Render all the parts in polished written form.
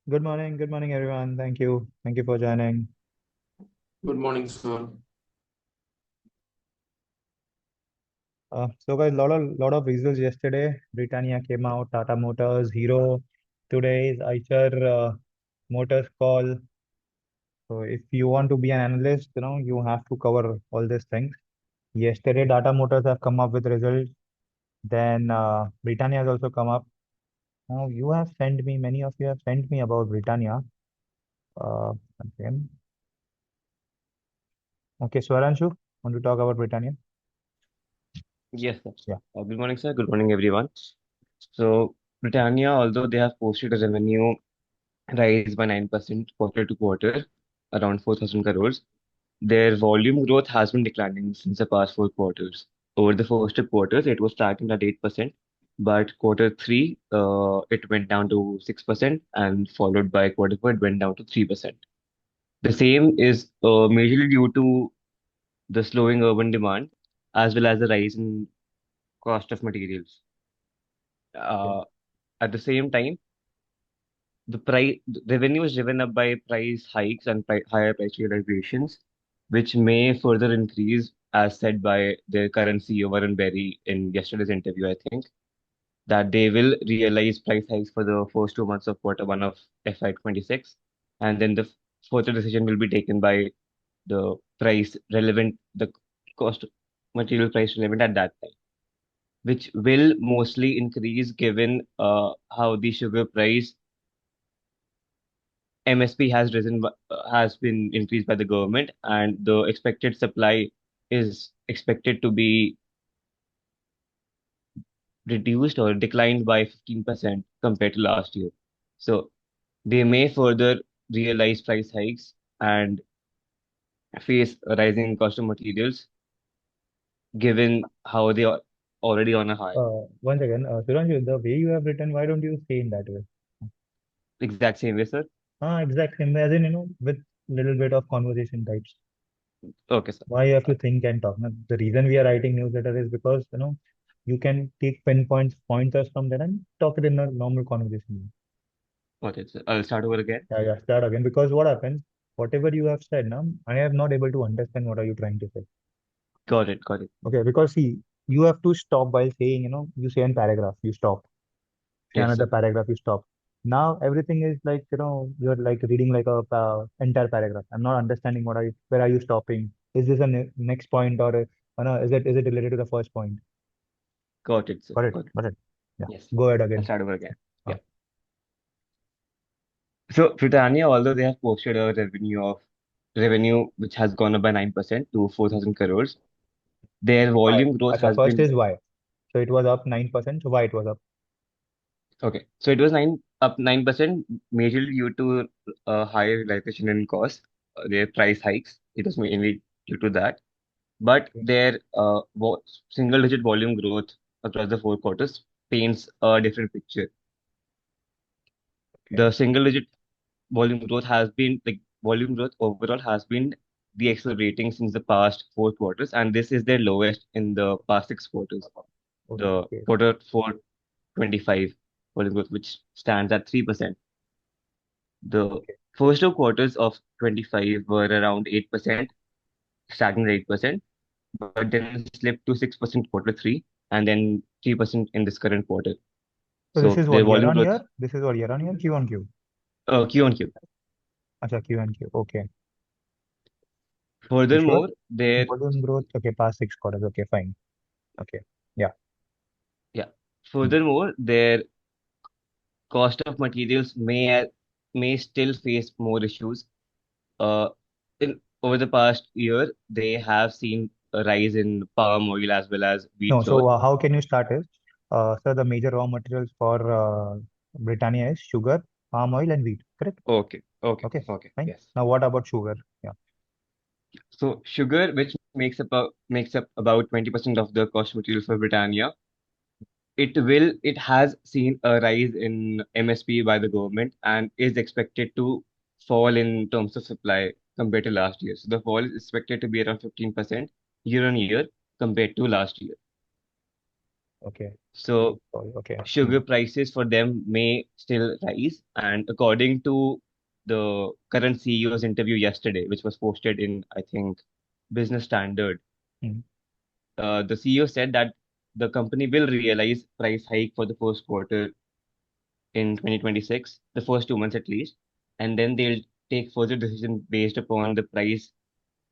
Good morning, everyone. Thank you for joining. Good morning, sir. So, guys, lot of results yesterday. Britannia came out, Tata Motors, Hero. Today is Eicher Motors call. So, if you want to be an analyst, you have to cover all these things. Yesterday, Tata Motors have come up with results. Then Britannia has also come up. Now, many of you have sent me about Britannia. Uh, okay. Okay, Swaranshu, want to talk about Britannia? Yes, sir. Yeah. Good morning, sir. Good morning, everyone. So, Britannia, although they have posted a revenue rise by 9% quarter to quarter, around 4,000 crores, their volume growth has been declining since the past 4 quarters. Over the first 2 quarters, it was starting at 8%, but quarter three, it went down to 6%, and followed by quarter four, it went down to 3%. The same is majorly due to the slowing urban demand as well as the rise in cost of materials. Okay. Uh, at the same time, the revenue is driven up by price hikes and higher price realizations, which may further increase, as said by their current CEO Warren Berry in yesterday's interview, I think, that they will realize price hikes for the first 2 months of quarter one of FY26, and then the further decision will be taken by the cost material price relevant at that time, which will mostly increase given how the sugar price MSP has been increased by the government, and the expected supply is expected to be reduced or declined by 15% compared to last year. So they may further realize price hikes and face a rising cost of materials given how they are already on a high. Once again, Suranju, the way you have written, why don't you say in that way? Exact same way, sir. Exact same way, as in, with little bit of conversation types. Okay, sir. Why you have to think and talk? Now, the reason we are writing newsletter is because, you can take pointers from there and talk it in a normal conversation. Okay, sir. I'll start over again. Yeah, start again. Because what happens, whatever you have said now, I am not able to understand what are you trying to say. Got it, got it. Okay, because see, you have to stop while saying, you say in paragraph, you stop. Say Yes, another sir. paragraph, you stop. Now everything is like, you're like reading like a entire paragraph. I'm not understanding where are you stopping? Is this a next point or no, is it related to the first point? Got it, sir. Got it, Got it. got it. Yeah, Yes. go ahead I'll again. start over again. Uh, Yeah. So Britannia, although they have posted a revenue which has gone up by 9% to 4,000 crores, their why? volume growth Acha, has first been is why. So it was up 9%. So why it was up? okay. So it was 9% majorly due to higher realization in cost, their price hikes. It was mainly due to that. But Okay. their single digit volume growth across the 4 quarters paints a different picture. Okay. The single digit volume growth overall has been deaccelerating since the past 4 quarters, and this is their lowest in the past 6 quarters. The Okay. quarter 4 25 volume growth, which stands at 3%. The Okay. first 2 quarters of 25 were around 8%, stagnant 8%, but then slipped to 6% quarter three, and then 3% in this current quarter. So this So is their what year volume on growth, year? This is what year on year? Q on Q. Q on Q. Acha, Q on Q. Okay. You sure? Furthermore, their Volume growth. Okay, past 6 quarters. Okay, fine. Okay. Yeah. yeah, Hmm. furthermore, their cost of materials may still face more issues. Uh, in over the past year, they have seen a rise in palm oil as well as wheat No, flour. so how can you start is, sir, the major raw materials for Britannia is sugar, palm oil, and wheat. Correct? Okay, okay, Okay, okay, fine. yes. Now what about sugar? Yeah. So sugar, which makes up about 20% of the cost material for Britannia, it has seen a rise in MSP by the government and is expected to fall in terms of supply compared to last year. So the fall is expected to be around 15% year on year compared to last year. Okay. So Sorry. Okay. sugar prices for them may still rise. And according to the current CEO's interview yesterday, which was posted in, I think, Business Standard, Mm. the CEO said that the company will realize price hike for the first quarter in 2026, the first 2 months at least, and then they'll take further decision based upon the price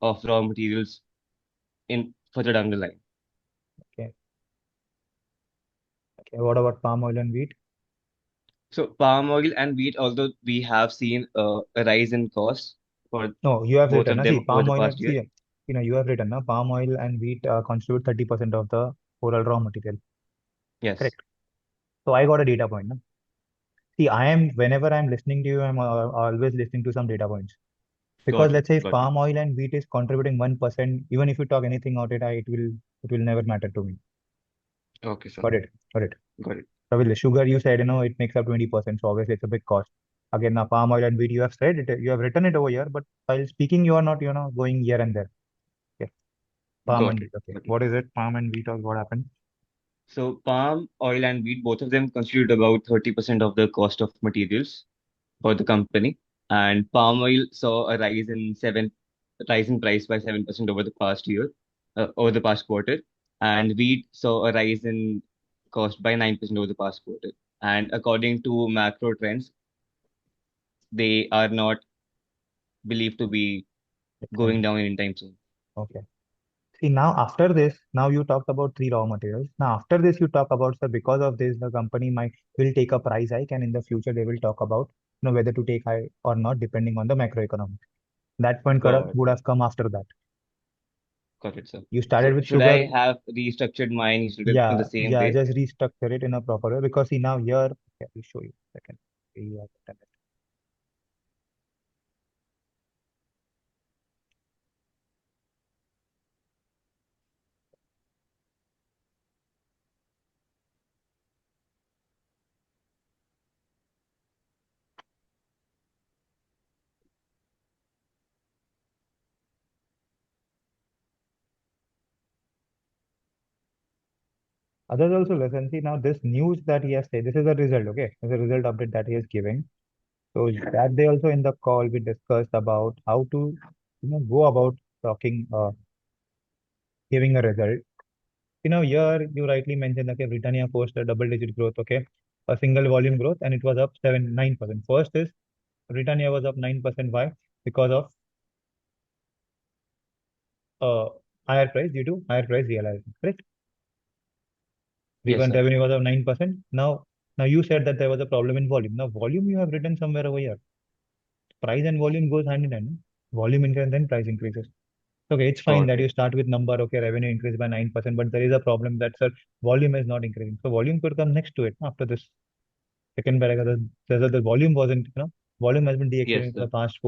of raw materials in further down the line. Okay. Okay. What about palm oil and wheat? So palm oil and wheat, although we have seen a rise in cost for No, you have both written, of see, them over palm the oil, past year. see, you have written, palm oil and wheat constitute 30% of the overall raw material. Yes, Correct. So I got a data point. No? See, whenever I'm listening to you, I'm always listening to some data points. Because got it, let's say if got it. palm oil and wheat is contributing 1%, even if you talk anything out it, it will never matter to me. Okay, sir, Got it. Got it. got it. So with the sugar, you said, it makes up 20%. So obviously it's a big cost. Again, now palm oil and wheat, you have said it, you have written it over here, but while speaking, you are not, going here and there. Okay. Palm Got and it, wheat. Okay. got it. What is it? Palm and wheat or what happened? So palm oil and wheat, both of them constitute about 30% of the cost of materials for the company. And palm oil saw a rise in price by 7% over the past year, over the past quarter. And wheat saw a rise in cost by 9% over the past quarter. And according to macro trends, they are not believed to be going Decline. down anytime soon. Okay. See, now after this, now you talked about three raw materials. Now after this, you talk about, sir, because of this, the company might will take a price hike, and in the future they will talk about, whether to take high or not, depending on the macroeconomic. That point Got would it. have come after that. Got it, sir. You started So with should I sugar. have restructured mine in the Yeah, same yeah, way? just restructure it in a proper way because see now here, okay, I'll show you. Second. You have done it. Others also listen. See now this news that he has said, this is a result, okay? This is a result update that he is giving. So that day also in the call we discussed about how to go about talking giving a result. Here you rightly mentioned okay, Britannia posted double-digit growth, okay, a single volume growth, and it was up 9%. First is Britannia was up 9%. Why? Because of uh, higher price due to higher price realization. Correct? Yes, Given sir. revenue was up 9%. Now you said that there was a problem in volume. Now volume you have written somewhere over here. Price and volume goes hand in hand. No? Volume increases, then price increases. Okay, it's fine Got that it. you start with number, okay, revenue increased by 9%, but there is a problem that sir, volume is not increasing. So volume could come next to it after this second paragraph. The volume wasn't, volume has been Yes, deaccelerating for sir. the past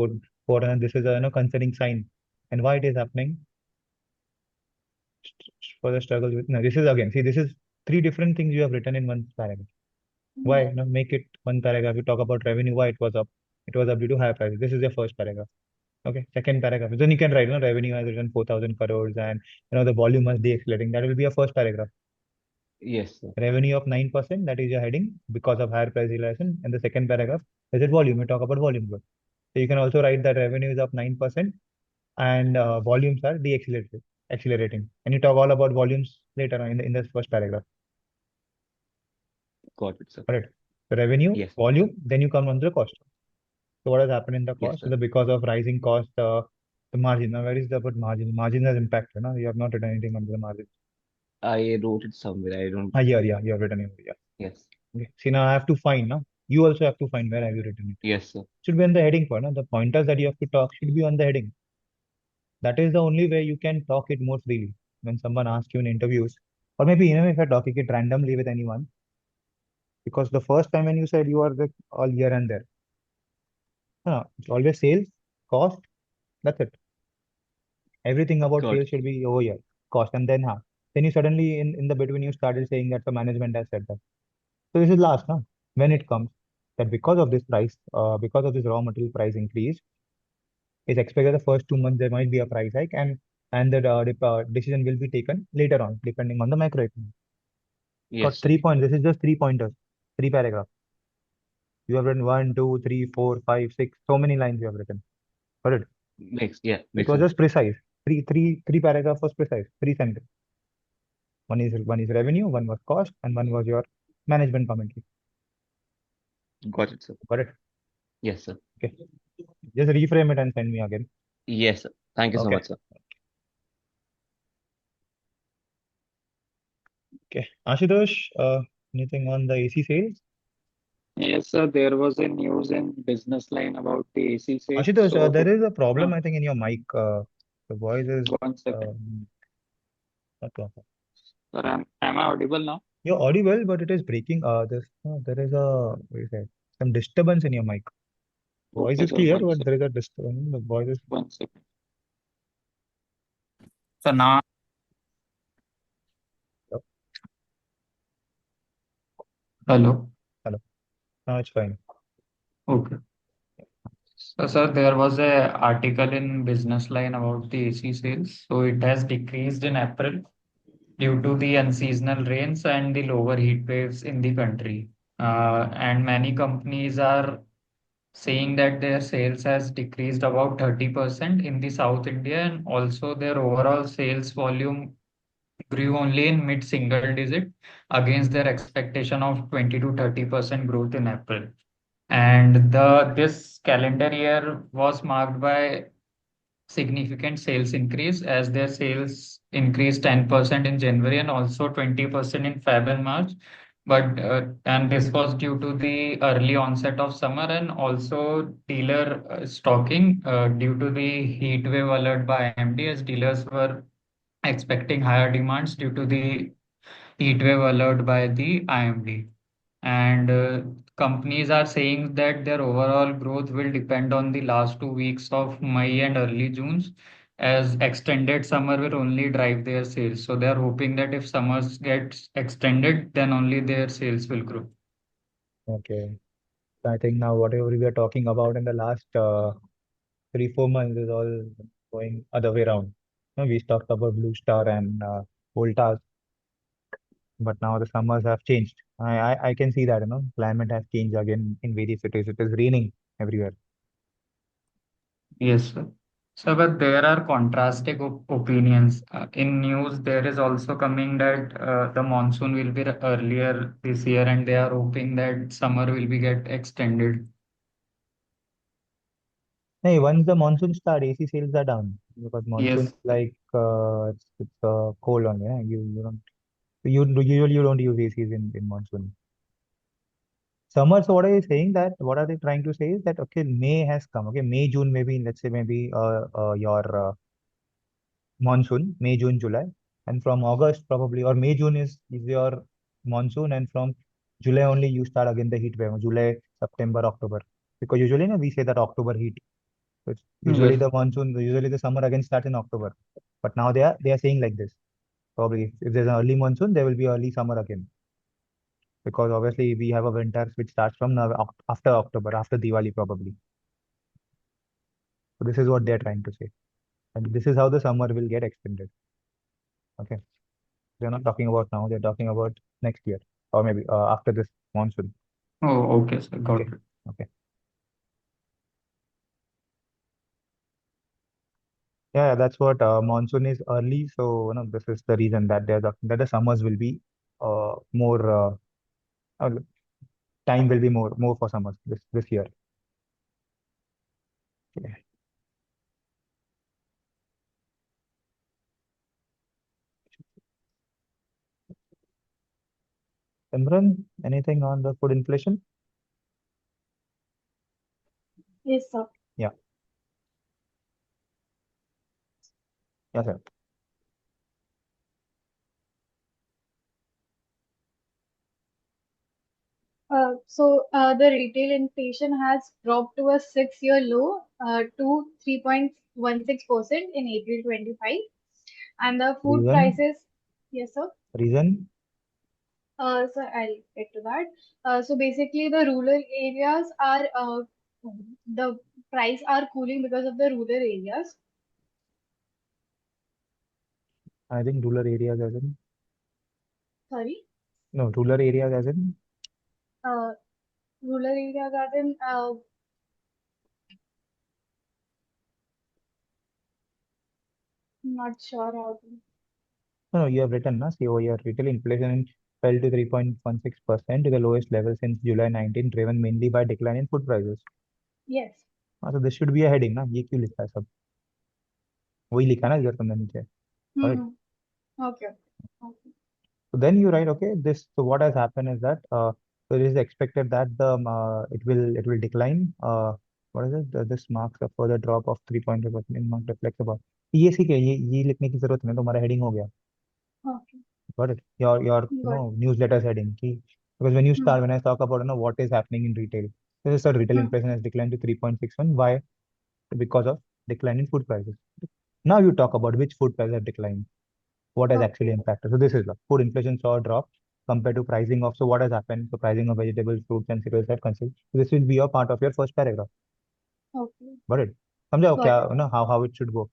four, and this is a concerning sign. And why it is happening? For the struggle with, no, this is again, see, this is three different things you have written in one paragraph. Why? Make it one paragraph. You talk about revenue, why it was up. It was up due to higher prices. This is your first paragraph. Okay, second paragraph. Then you can write, revenue has written 4,000 crores and, the volume was decelerating. That will be a first paragraph. Yes, sir. Revenue of 9%, that is your heading because of higher price realization. And the second paragraph is it volume. You talk about volume growth. So you can also write that revenue is up 9% and volumes are accelerating. And you talk all about volumes later on in the first paragraph. Got it, sir. Correct. So revenue, Yes, sir. volume, then you come on to the cost. So what has happened in the Yes, cost? sir. Because of rising cost, the margin. Now, where is the but margin? Margin has impacted. You have not written anything on the margin. I wrote it somewhere. I don't. Yeah, you have written it. Yeah. Yes. Okay. See, now I have to find. Now you also have to find where have you written it. Yes, sir. Should be on the heading part. No? The pointers that you have to talk should be on the heading. That is the only way you can talk it more freely. When someone asks you in interviews, or maybe if you're talking it randomly with anyone, because the first time when you said you are with all here and there, it's always sales, cost. That's it. Everything about Got sales it. should be over here, cost, and then then you suddenly in the between you started saying that the management has said that. So this is last, no? When it comes that because of this price, because of this raw material price increase, is expected the first 2 months there might be a price hike, and the decision will be taken later on depending on the macroeconomy. Got Yes, 3 points. This is just 3 pointers, three paragraphs. You have written one, two, three, four, five, six. So many lines you have written. Got it? It makes was sense. just precise. Three paragraphs was precise. Three sentences. One is revenue, one was cost, and one was your management commentary. Got it, sir. Got it? Yes, sir. Okay. Just reframe it and send me again. Yes, sir. Thank you so Okay. much, sir. Okay. Ashutosh, anything on the AC sales? Yes, sir. There was a news in Business Line about the AC sales. Ashutosh, there So, is a problem, uh, I think, in your mic. The voice is one second. not proper. Sir, am I audible now? You're audible, but it is breaking. There is what do you say, some disturbance in your mic. Voice Okay, is sir. clear, One but there second. is a disturbance. The voice is. One second. So now, Oh, hello. hello. Now it's fine. Okay. So, sir, there was a article in Business Line about the AC sales. So it has decreased in April due to the unseasonal rains and the lower heat waves in the country. And many companies are saying that their sales has decreased about 30% in the South India, and also their overall sales volume grew only in mid single digit against their expectation of 20 to 30% growth in April. And the this calendar year was marked by significant sales increase as their sales increased 10% in January and also 20% in Feb and March. But and this was due to the early onset of summer and also dealer stocking due to the heat wave alert by IMD, as dealers were expecting higher demands due to the heat wave alert by the IMD. And companies are saying that their overall growth will depend on the last 2 weeks of May and early June, as extended summer will only drive their sales. So they are hoping that if summers gets extended, then only their sales will grow. Okay. I think now whatever we were talking about in the last 3, 4 months is all going other way around. We talked about Blue Star and Voltas, but now the summers have changed. I can see that, climate has changed again in various cities. It is raining everywhere. Yes, sir. So, but there are contrasting opinions. In news, there is also coming that the monsoon will be earlier this year, and they are hoping that summer will be get extended. Hey, once the monsoon start, AC sales are down because monsoon Yes, is like it's cold only. You don't use ACs in monsoon. Summer. So what are you saying that? What are they trying to say is that okay, May has come. Okay, May, June, maybe let's say maybe your monsoon, May, June, July, and from August probably or May, June is your monsoon, and from July only you start again the heat wave. July, September, October, because usually we say that October heat. So it's usually yes. the monsoon, usually the summer again starts in October. But now they are saying like this. Probably if there's an early monsoon, there will be early summer again. Because obviously we have a winter which starts from now after October, after Diwali probably. So this is what they're trying to say. And this is how the summer will get extended. Okay. They're not talking about now, they're talking about next year. Or maybe after this monsoon. Oh, okay, sir. Got Okay. it. Okay. Yeah, that's what monsoon is early. So this is the reason that that the summers will be more uh, time will be more for summers this year. Okay. Imran, anything on the food inflation? Yes, sir. Yeah, yeah, sir. The retail inflation has dropped to a 6-year low to 3.16% in April 25. And the food Reason, prices, yes, sir. reason. So I'll get to that. So basically, the rural areas are the price are cooling because of the rural areas. I think rural areas as in. Sorry. No, rural areas as in. Uh, Rural areas are in, not sure how to. No, you have written, na, see over here, retail inflation fell to 3.16% to the lowest level since July 19, driven mainly by decline in food prices. Yes. हाँ, तो this should be a heading ना, ये क्यों लिखा है सब? वही लिखा है ना इधर तुमने नीचे. Alright. Okay. Okay. So then you write, okay, this. So what has happened is that so it is expected that it will decline. What is it? This marks a further drop of 3.2% in mark reflects about. ये ठीक है, ये लिखने की जरूरत नहीं, तुम्हारा heading हो गया. Okay. Got it? Your Good. newsletter's heading. Because when you Hmm. start, when I talk about what is happening in retail, this is that retail Hmm. inflation has declined to 3.61. Why? Because of decline in food prices. Now you talk about which food prices have declined. What has actually Okay. impacted? So this is the food inflation saw a drop compared to pricing of. So what has happened? So pricing of vegetables, fruits, and cereals have consumed. So this will be a part of your first paragraph. Okay. Got it? समझाओ क्या Got it. ना, how it should go.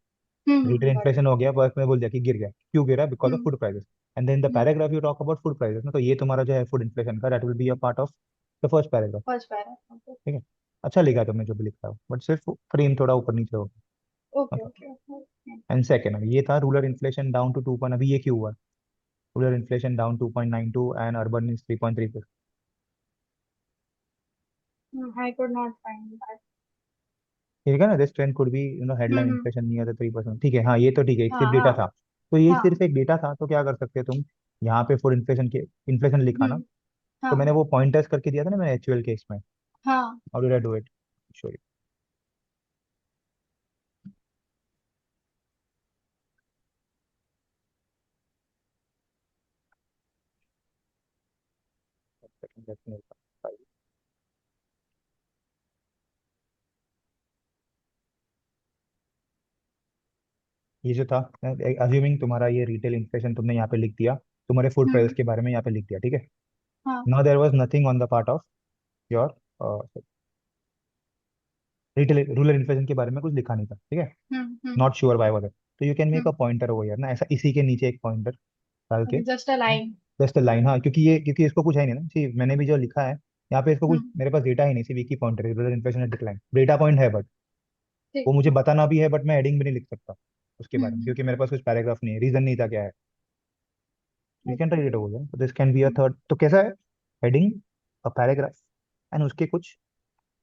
Retail Got it. inflation हो गया, पर इसमें बोल दिया कि गिर गया, क्यों गिरा? Because of Hmm. food prices. And then the Hmm. paragraph you talk about food prices ना, तो ये तुम्हारा जो है food inflation का, that will be a part of the first paragraph. First paragraph. Okay. ठीक है, अच्छा लिखा है तुमने जो भी लिखा है, बट सिर्फ फ्रेम थोड़ा ऊपर नीचे होगा. Okay. Okay. Okay. Okay. And second, ये था rural inflation down to 2 point. अभी ये क्यों हुआ? Rural inflation down 2.92 and urban is 3.36. I could not find that. ठीक है ना, this trend could be headline Hmm. Inflation near the 3%. ठीक है, हाँ ये तो ठीक है, एक सिर्फ हाँ डेटा हाँ था. तो ये हाँ. सिर्फ एक डेटा था, तो क्या कर सकते हो तुम, यहाँ पे फूड इन्फ्लेशन के इन्फ्लेशन लिखा ना, Hmm. तो हाँ मैंने वो पॉइंटर्स करके दिया था ना मैंने एक्चुअल केस में. हाँ. How did I do it? Show you. ये जो था, अज्यूमिंग तुम्हारा ये रिटेल इन्फ्लेशन तुमने यहाँ पे लिख दिया, तुम्हारे फूड प्राइस Hmm. के बारे में यहाँ पे लिख दिया, ठीक है. हाँ. Now there was nothing on the part of your retail rural inflation के बारे में कुछ लिखा नहीं था, ठीक है. Hmm. Not sure why was. तो you can make Hmm. A pointer over here ना, ऐसा इसी के नीचे एक पॉइंटर डाल के. Okay, just a line. Just line, हाँ, क्योंकि इसको कुछ है नहीं ना, सी मैंने भी जो लिखा है यहाँ पे, इसको कुछ Hmm. मेरे पास डेटा ही नहीं, सिर्फ एक ही पॉइंटर है, rural inflation decline. Data point है, बट वो ठीक. मुझे बताना भी है, बट मैं हेडिंग भी नहीं लिख सकता उसके बारे में, Hmm. क्योंकि मेरे पास कुछ पैराग्राफ नहीं है, रीजन नहीं था क्या है. You can write it Okay. Over. This can be a Hmm. Third. तो कैसा है? हेडिंग, अ पैराग्राफ, एंड उसके कुछ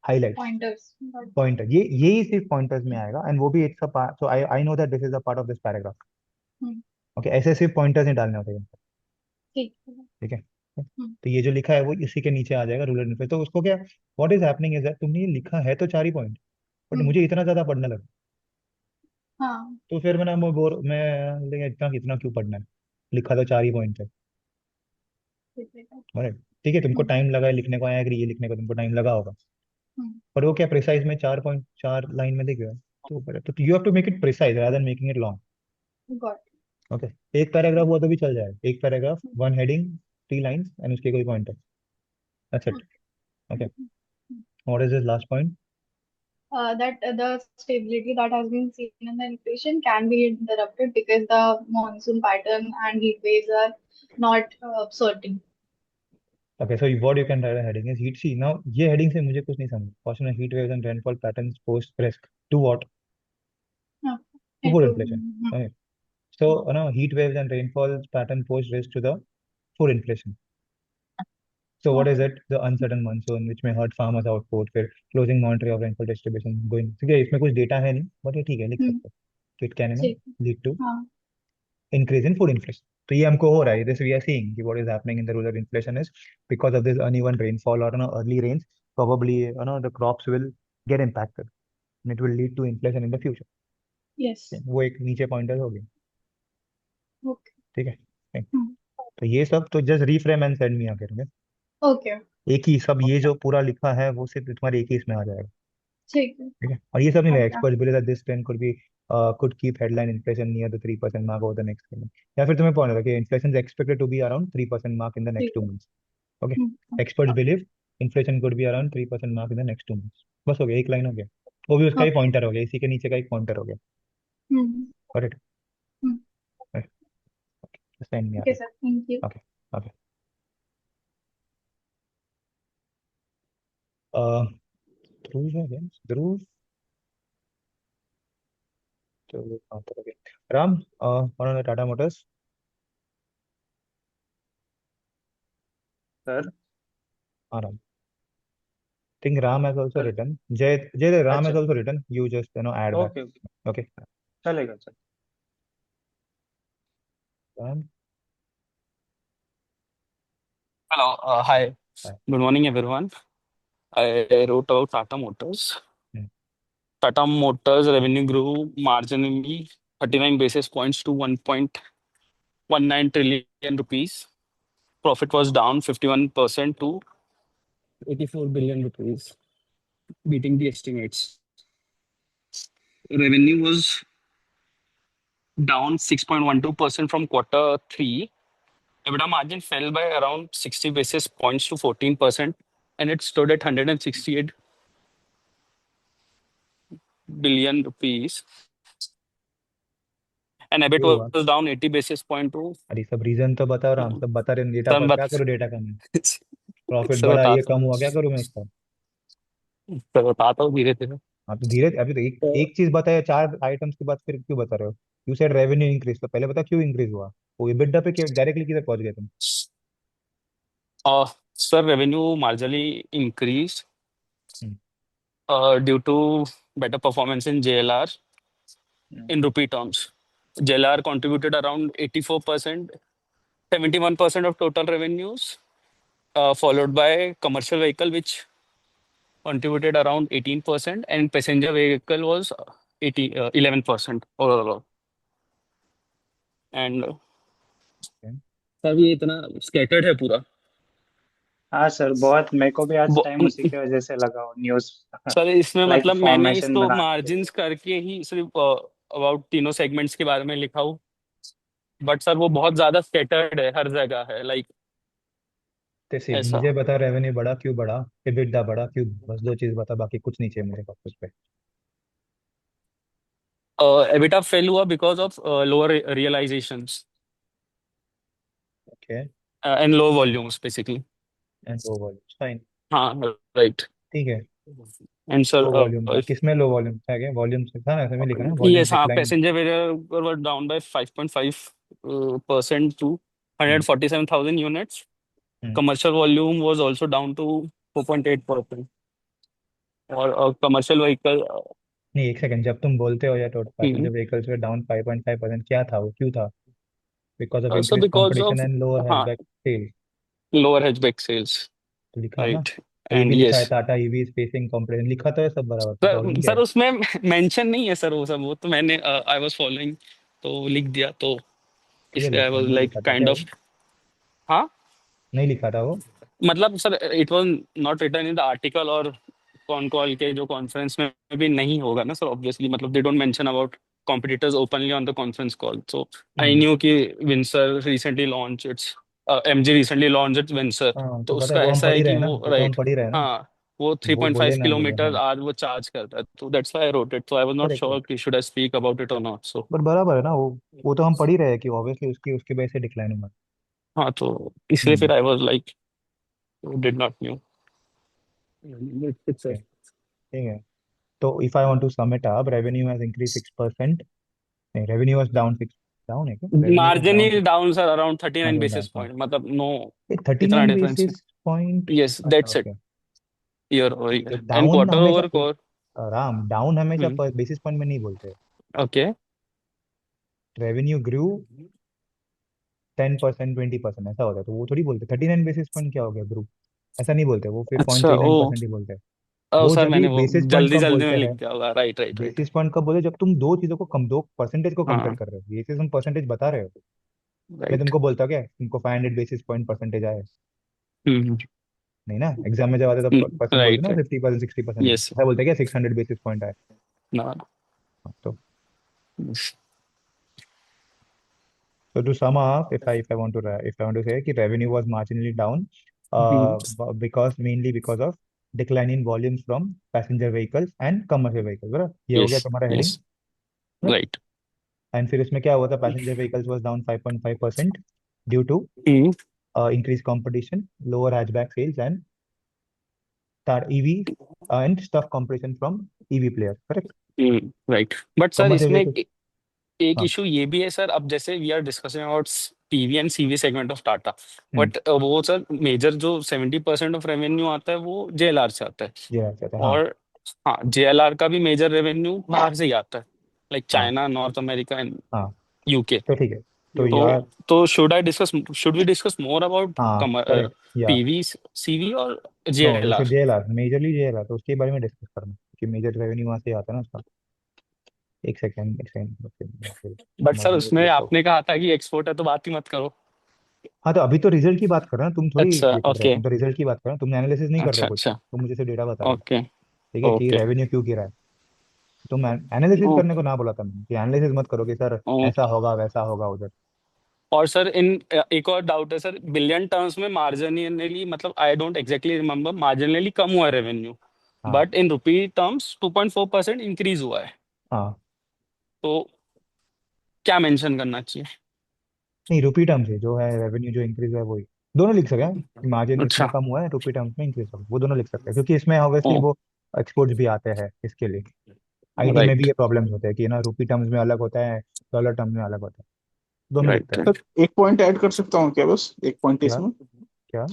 highlights, Pointers. Got it. Pointer. ये यही सिर्फ पॉइंटर्स में आएगा, एंड वो भी it's a part. So I know that this is a part of this paragraph. Hmm. Okay, ऐसे सिर्फ पॉइंटर्स नहीं डालने होते हैं. ठीक. ठीक है. Hmm. तो ये जो लिखा है वो इसी के नीचे आ जाएगा, रूरल इन्फ्लेशन. तो उसको क्या, what is happening is that तुमने ये लिखा है तो 4 ही पॉइंट, बट Hmm. मुझे इतना ज्यादा पढ़ना लगा. हाँ. तो फिर मैं लेकिन इतना कितना क्यों पढ़ना है, लिखा तो 4 ही पॉइंट है. ठीक है. राइट. ठीक है, तुमको Hmm. टाइम लगा है लिखने को, आई एग्री, ये लिखने को तुमको टाइम लगा होगा, Hmm. पर वो क्या प्रिसाइज में 4 लाइन में दिख रहा है. तो you have to make it precise rather than making it long. Got it. Okay. एक पैराग्राफ हुआ तो भी चल जाएगा, एक paragraph, one heading, 3 lines and उसके कोई pointer. That's it. Okay. Okay. What is this last point? That the stability that has been seen in the inflation can be interrupted because the monsoon pattern and heat waves are not certain. Okay, so what you can write a heading is heat. See, now ये heading से मुझे कुछ नहीं समझ. Caution of heat waves and rainfall patterns pose risk to what? Uh, To it food would, inflation. Okay. So, heat waves and rainfall pattern pose risk to the food inflation. So, what is okay. it? The uncertain monsoon, which may hurt farmers' output, फिर closing monitoring of rainfall distribution going. ठीक है, इसमें कुछ data है नहीं, but ये ठीक है, लिख Hmm. सकते हो. So it can, ठीक. lead to हाँ. increase in food inflation. तो ये हमको हो रहा है, this we are seeing कि what is happening in the rural inflation is because of this uneven rainfall or early rains, probably the crops will get impacted and it will lead to inflation in the future. Yes. वो एक नीचे pointer हो गया. Okay. ठीक है. ठीक. Hmm. तो ये सब तो just reframe and send me uh करेंगे. Okay. एक ही सब, ये जो पूरा लिखा है वो सिर्फ तुम्हारे एक ही इसमें आ जाएगा. ठीक है. ठीक है. और ये सब नहीं लगेगा, अच्छा. Experts believe that this trend could keep headline inflation near the 3% mark over the next 3 months. या फिर तुम्हें पॉइंट है कि inflation is expected to be around 3% mark in the next ठीक two है. months. Okay. Hmm. Experts believe inflation could be around 3% mark in the next 2 months. बस हो गया, एक लाइन हो गया. वो भी उसका ही Okay. पॉइंटर हो गया, इसी के नीचे का एक पॉइंटर हो गया. Hmm. Correct. Hmm. Send me uh Okay, रहा sir. Thank you. है. ओके. ओके. ध्रुव है क्या? ध्रुव, चलो कहाँ पर हो गए? Ram, on the Tata Motors. Sir. हाँ Ram. Think Ram has also sir. written. Jay, Ram has अच्छा। also written. You just add back. Okay okay. Okay. चलेगा sir. Ram. Hello, hi. Hi. Good morning, everyone. I wrote about Tata Motors. Hmm. Tata Motors revenue grew marginally 39 basis points to 1.19 trillion rupees. Profit was down 51% to 84 billion rupees, beating the estimates. Revenue was down 6.12% from quarter three. EBITDA margin fell by around 60 basis points to 14%, and it stood at 168 billion rupees. And EBIT क्यों हुआ? was down 80 basis point to अरे सब reason तो बताओ राम, सब बता रहे data sir पर, क्या बत करूँ डेटा का मैं? प्रॉफिट सर बढ़ा, ये बताता कम हूँ हुआ, क्या करूँ मैं इसका? सर बताता हूँ धीरे धीरे। हाँ तो धीरे, अभी तो एक तो एक चीज बताया, चार आइटम्स के बाद फिर क्यों बता रहे हो? यू सेड रेवेन्यू इंक्रीज, तो पहले बता क्यों इंक्रीज हुआ? वो EBITDA पे डायरेक्टली किधर पहुंच गए तुम? Sir revenue marginally increased hmm, due to better performance in JLR in rupee terms. JLR contributed around 84%, 71% of total revenues, followed by commercial vehicle, which contributed around 18%, and passenger vehicle was 11% overall. And okay. Sir ये इतना scattered है पूरा। हाँ sir, बहुत मेरे को भी आज टाइम उसी वो- की वजह से लगा न्यूज़ सर इसमें लाइक मतलब मैंने फॉर्मेशन इसको बनाने के लिए। मार्जिन्स करके ही सिर्फ अबाउट तीनों सेगमेंट्स के बारे में लिखा हूँ, बट सर वो बहुत ज्यादा स्कैटर्ड है, हर जगह है लाइक तो सिर्फ ऐसा। मुझे बता, रेवेन्यू बढ़ा क्यों बढ़ा, EBITDA बढ़ा क्यों? बस दो चीज बता, बाकी कुछ नहीं चाहिए मेरे पास कुछ पे। एबिटा फेल हुआ because of lower realisations okay. And low volumes basically. And low volume, fine. हाँ राइट। ठीक है. एंड लो वॉल्यूम था, सर किसमें लो वॉल्यूम था? क्या वॉल्यूम से था ना, ऐसे में लिखा ना, वॉल्यूम yes, हाँ decline. Passenger vehicle were down by 5.5% to hmm. 147,000 units. Hmm. Commercial volume was also down to 4.8%. और कमर्शियल व्हीकल नहीं, एक सेकंड, जब तुम बोलते हो या टोटल पैसेंजर व्हीकल्स पे डाउन 5.5%, क्या था वो, क्यों था? Because of so increase because competition of and lower हाँ hatchback sale. Lower hatchback sales तो लिखा है ना, राइट। ये एंड भी लिखा यस है, Tata EV is facing competition, लिखा तो है सब बराबर, तो प्रॉब्लम सर, क्या है? उसमें मेंशन नहीं है सर, वो सब वो तो मैंने आई वाज फॉलोइंग तो लिख दिया, तो किधर इसलिए आई लिखा है? वाज नहीं लाइक लिखा था काइंड क्या वो? ऑफ। हाँ नहीं लिखा था वो? मतलब sir it was not written in the article, और कॉन कॉल के जो कॉन्फ्रेंस में भी नहीं होगा ना सर, ऑब्वियसली मतलब they don't mention about competitors openly on the conference call. So I hmm. knew कि Windsor recently launched its MG recently launched its Windsor, हाँ तो तो पता है, उसका वो हम ऐसा पढ़ है ही रहे कि हैं ना, वो वो तो हम राइट। पढ़ ही रहे हैं ना. हाँ वो वो बोले 3.5 ना, बोले किलोमीटर हाँ. आज वो चार्ज करता है, तो that's why I wrote it, so I was not correct. Sure कि should I speak about it और नॉट। सो बट बराबर है ना वो तो हम पढ़ ही रहे हैं कि ऑब्वियसली उसकी उसकी वजह से डिक्लाइन हुआ. हाँ तो इसलिए हम्म. फिर I was like did not knew. Okay. ठीक है. तो if I want to sum it up, revenue has increase 6%. नहीं, रेवेन्यू वाज डाउन 6. डाउन है क्या? Revenue was down marginally 6. Down sir, around 39 margin basis down, हाँ. Point, मतलब no thirty इतना nine difference basis point. नहीं। Yes अच्छा, that's it, okay. Year over तो year and down quarter हमेशा over quarter. Ram, down हमेशा बेसिस पॉइंट में नहीं बोलते. ओके रेवेन्यू ग्रू 10%, 20% ऐसा होता है, तो वो थोड़ी बोलते 39 बेसिस पॉइंट क्या हो गया ग्रुप. ऐसा नहीं बोलते वो, फिर पॉइंट अच्छा थ्री नाइन ओ परसेंट ही बोलते हैं. ओ वो सर जब भी मैंने वो बेसिस पॉइंट जल्दी कब जल्दी में बोलते लिख हैं? दिया होगा, right right right. Basis point कब बोले, जब तुम दो चीजों को दो परसेंटेज को कंपेयर हाँ कर रहे हो, बेसिस हम परसेंटेज बता रहे हो. मैं राइट। तुमको बोलता क्या तुमको 500 बेसिस पॉइंट परसेंटेज आए? हम्म नहीं ना, एग्जाम में जब आते तो परसेंट बोलते राइट ना, राइट 50%, 60% यस ऐसा बोलते क्या 600 बेसिस पॉइंट आए? ना। हाँ, तो to sum up, if I want to say कि revenue was marginally down, mainly because of decline in volumes from passenger vehicles and commercial vehicles, बराबर, ये हो यस गया तुम्हारा यस हेडिंग. बराबर. राइट। एंड फिर इसमें क्या हुआ था? Passenger vehicles was down 5.5% due to increased competition, lower hatchback sales and EV and stuff competition from EV players, correct? Right but sir इसमें Commercialization. एक हाँ. इशू ये भी है सर, अब जैसे we are discussing about PV and CV segment of Tata, हम्म. But वो सर मेजर जो 70% ऑफ रेवेन्यू आता है वो जेएलआर से आता है, ये कहते हैं, हाँ. और हाँ जेएलआर का भी मेजर रेवेन्यू बाहर से ही आता है, लाइक हाँ. चाइना, नॉर्थ अमेरिका एंड हाँ. यूके। तो ठीक है. तो तो यार, should we discuss more about हाँ, करेक्ट, या. पीवी सीवी और नो, जैसे जेएलआर? JLR, मेजरली JLR, तो उसके बारे में डिस्कस करना कि मेजर रेवेन्यू वहाँ से आता है ना उसका. एक सेकंड बट सर म्यूट उसमें लेता हूँ. आपने कहा था कि एक्सपोर्ट है तो बात ही मत करो। हाँ, तो अभी तो रिजल्ट की बात कर रहे हो ना, तुम थोड़ी अच्छा ये कर रहे हो, ओके। तुम तो रिजल्ट की बात कर रहे हो, तुम एनालिसिस नहीं कर रहे अच्छा हो कुछ, अच्छा। तुम मुझे सिर्फ डेटा बता रहे हो. ओके ठीक है कि ओके। रेवेन्यू क्यों गिरा है. तुम एनालिसिस करने को ना बोला था मैंने, कि एनालिसिस मत करो कि सर ऐसा होगा वैसा होगा उधर. और सर एक और डाउट है सर, बिलियन टर्म्स में मार्जिनली, मतलब I don't exactly remember, marginally कम हुआ है रेवेन्यू, हाँ. But in rupee terms 2.4% increase हुआ है, हाँ. तो क्या मेंशन करना चाहिए? नहीं, रुपी टर्म्स है जो है, रेवेन्यू जो इंक्रीज हुआ है वही. दोनों लिख सकते हैं, मार्जिन इसमें अच्छा। कम हुआ है, रुपी टर्म्स में इंक्रीज हुआ है, वो दोनों लिख सकते हैं, क्योंकि इसमें ओ ऑब्वियसली वो एक्सपोर्ट्स भी आते हैं इसके लिए. आईटी में भी राइट ये प्रॉब्लम्स होते हैं कि ना, रुपी टर्म्स में अलग होता है, डॉलर टर्म्स में अलग होता है. दोनों लिखते राइट हैं. राइट। सर एक पॉइंट ऐड कर सकता हूँ क्या, बस एक पॉइंट क्या? इसमें? क्या?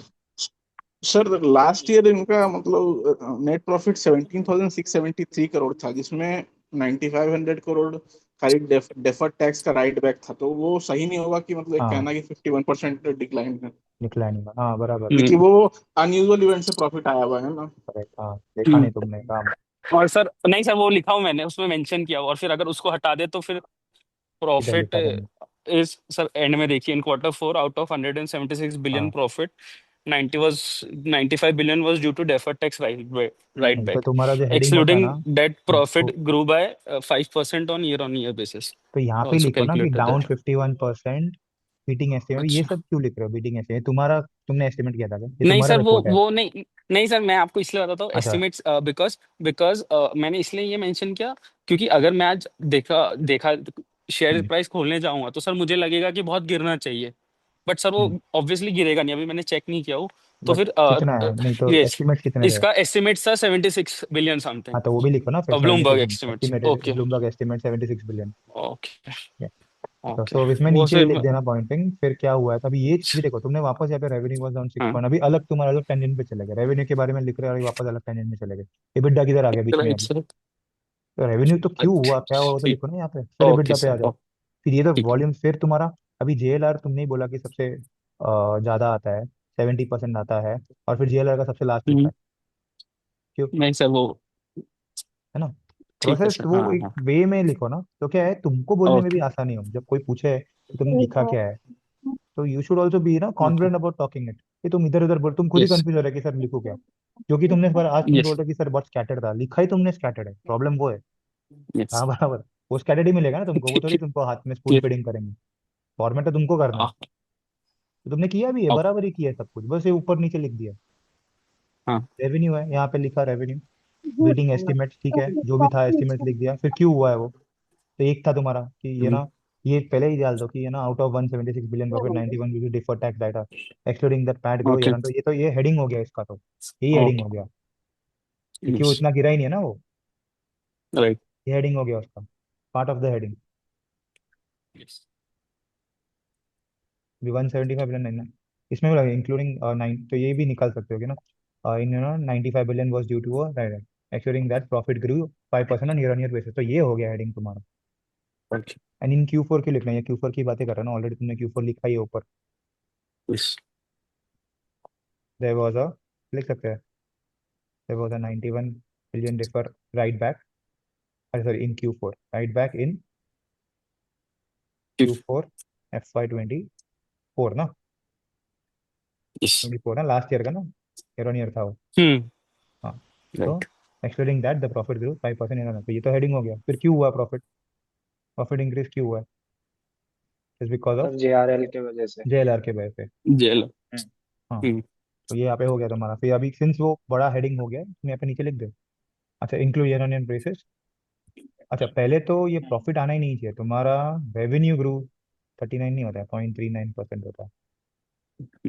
सर लास्ट ईयर इनका मतलब नेट प्रॉफिट 17,673 करोड़ था, जिसमें 9,500 करोड़ खाली डेफर्ड टैक्स का राइट बैक था। तो वो सही नहीं होगा कि मतलब एक हाँ, कहना कि 51% डिक्लाइन है, डिक्लाइनिंग, हाँ, बराबर. क्योंकि वो अनयूजुअल इवेंट से प्रॉफिट आया हुआ है ना। करेक्ट, हाँ, देखा हम्म, नहीं तुमने काम. और सर नहीं सर वो लिखा हूँ मैंने, उसमें मेंशन किया हुआ, और फिर अगर उसको हटा दे तो फिर इधर प्रॉफिट लिखा तुमने. इज, सर एंड में देखिए, इन Q4 आउट ऑफ 176 बिलियन हाँ. Profit 95 billion was due to deferred tax write नहीं, तो back. तुम्हारा जो हेडिंग होता Excluding ना, that तो profit grew by 5% on year-on-year basis. यहाँ पे Also लिखो ना कि calculated down that. 51%. Beating estimate, ये अच्छा सब क्यों लिख रहे हो? बीटिंग एस्टिमेट तुम्हारा, तुमने एस्टिमेट किया था क्या? ये नहीं तुम्हारा सर, रिपोर्ट है? वो नहीं, नहीं सर मैं आपको इसलिए बताता हूँ अच्छा. एस्टिमेट्स, बिकॉज बिकॉज मैंने इसलिए ये मेंशन किया क्योंकि अगर मैं आज देखा देखा शेयर हम्म. प्राइस खोलने जाऊंगा तो सर मुझे लगेगा कि बहुत गिरना चाहिए, बट सर वो हम्म. ऑब्वियसली गिरेगा नहीं, अभी मैंने चेक नहीं किया वो, तो बट फिर कितना है? नहीं तो यस, एस्टिमेट कितने रहे? इसका एस्टिमेट था 76 बिलियन समथिंग, हाँ, तो वो भी लिखो ना फिर, Bloomberg 76. Estimates. Estimated okay Bloomberg estimate 76 billion. Okay तो ओके। इसमें वो नीचे सिर्फ लिख देना पॉइंटिंग, फिर क्या हुआ है तभी ये भी देखो, तुमने वापस यहाँ पे रेवेन्यू वाज डाउन 6 हाँ पॉइंट, अभी अलग तुम्हारा अलग टेंजेंट पे चले गए, रेवेन्यू के बारे में लिख रहे हो और वापस अलग टेंजेंट में चले गए. एबिटा किधर आ गया बीच में राइट अभी? सर। तो रेवेन्यू तो क्यों हुआ, क्या हुआ, वो तो ठीक। लिखो ना यहाँ पे, फिर ओके एबिटा पे आ सर जाओ. फिर ये तो ठीक है। वॉल्यूम, फिर तुम्हारा अभी JLR तुमने ही बोला कि सबसे ज्यादा आता है, 70% आता है, और फिर JLR का सबसे लास्ट लिखा हम्म, है. क्यों? नहीं सर वो है ना? ठीक है प्रोसेस सर, वो हाँ एक हाँ। वे में लिखो ना, तो क्या है, तुमको बोलने में भी ओके आसानी हो जब कोई पूछे कि तुमने लिखा क्या है. तो यू शुड ऑल्सो बी ना okay. Confident about talking it, कि तुम इधर उधर बोल, तुम खुद ही यस कंफ्यूज हो रहे कि सर लिखो क्या. क्योंकि तुमने इस बार, आज तुम बोल यस रहे हो कि सर बहुत स्कैटर्ड था, लिखा ही तुमने स्कैटर्ड है, प्रॉब्लम वो है. यस। हाँ, बराबर. वो स्कैटर्ड ही मिलेगा ना तुमको, वो थोड़ी तुमको हाथ में स्पून फीडिंग करेंगे. फॉर्मेट तो तुमको करना है. तो तुमने किया भी है, बराबर ही किया है सब कुछ, बस ये ऊपर नीचे लिख दिया. हाँ। रेवेन्यू है यहाँ पे लिखा, रेवेन्यू बीटिंग एस्टिमेट, ठीक है, जो भी था एस्टिमेट लिख दिया. फिर क्यों हुआ है वो? तो एक था तुम्हारा कि ये हम्म, ना, ये पहले ही डाल दो कि ये ना, out of 176 billion profit 91 billion deferred tax data, excluding that PAT grow okay year, तो ये तो, ये हेडिंग हो गया इसका, तो यही हेडिंग ओके। हो गया, क्योंकि वो यस इतना गिरा ही नहीं है ना वो. राइट। ये हेडिंग हो गया उसका, part of the heading. Yes. 175 billion नहीं ना, इसमें भी इंक्लूडिंग 9, तो ये भी निकाल सकते हो कि ना, in 95 billion was due to excluding that profit grew 5% on year basis, तो ये हो गया हेडिंग तुम्हारा. ओके। एंड इन Q4 की लिखना है, Q4 की बातें कर रहे हो ना, ऑलरेडी तुमने Q4 लिखा ही है ऊपर. यस। देयर वाज अ, लिख सकते हैं, there was a 91 billion differ right back, अरे sorry, in Q4 right back in Q4 FY24 ना, यस। 24 ना, लास्ट ईयर का ना, ईयर ऑन ईयर था वो. हम्म। हाँ. तो right. Excluding that the profit grew 5% year, तो ये तो हेडिंग हो गया. फिर क्यों हुआ प्रॉफिट, प्रॉफिट इंक्रीज क्यों हुआ है? Is because of sir JRL के वजह से। JLR के वजह से. जेल। हम्म। हाँ. हम्म। तो ये यहाँ पे हो गया तुम्हारा, फिर अभी सिंस वो बड़ा हेडिंग हो गया, तुम यहाँ पे नीचे लिख दो. अच्छा, include year on year basis. अच्छा, पहले तो ये प्रॉफिट आना ही नहीं चाहिए तुम्हारा. रेवेन्यू ग्रू 39 नहीं होता है, 0.39% होता है.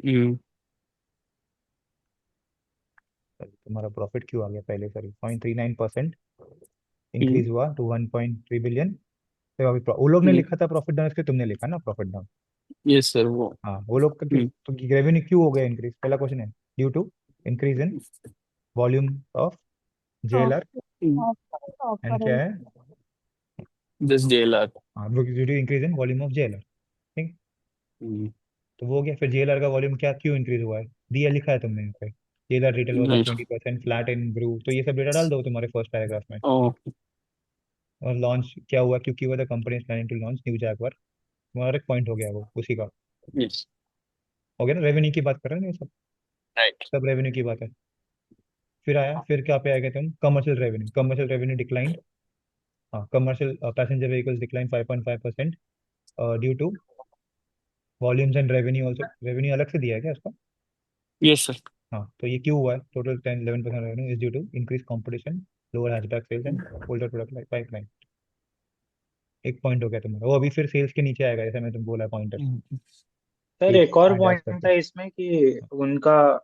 हम्म। तुम्हारा प्रॉफिट क्यों आ गया पहले, सॉरी 0.39% इंक्रीज हुआ टू 1.3 बिलियन। तो अभी वो लोग ने लिखा था प्रॉफिट डाउन, इसके तुमने लिखा ना प्रॉफिट डाउन। यस सर वो। हाँ, वो लोग का तो रेवेन्यू क्यों हो गया इंक्रीज, पहला क्वेश्चन है। Due to increase in volume of JLR, and क्या है। This JLR। हाँ, due to increase in volume of JLR. ठीक, तो वो हो गया। फिर जेएलआर का वॉल्यूम क्या क्यों इंक्रीज हुआ है, दिया लिखा है तुमने यहाँ पे। JLR retail was up right. 20%, flat in ग्रू, तो ये सब डेटा डाल दो तुम्हारे फर्स्ट पैराग्राफ में। ओ और लॉन्च क्या हुआ, क्योंकि हुआ, the company is planning to launch new Jaguar. तुम्हारा एक पॉइंट हो गया वो उसी का। यस हो गया ना, रेवेन्यू की बात कर रहे हैं ना, ये सब राइट। सब रेवेन्यू की बात है। फिर आया, फिर क्या पे आएगा तुम, commercial revenue. Commercial revenue decline, हाँ, commercial passenger vehicles decline 5.5% due to volumes and revenue also. Revenue अलग से दिया है क्या उसका। Yes sir. हाँ, तो ये क्यों हुआ है, total 10-11% revenue is due to increase competition, lower hatchback sales and older product pipeline. एक पॉइंट हो गया तुम्हारा, वो अभी फिर सेल्स के नीचे आएगा, जैसे मैं तुम बोला पॉइंटर सर कि एक और 5 लाख पॉइंट करके। था इसमें कि उनका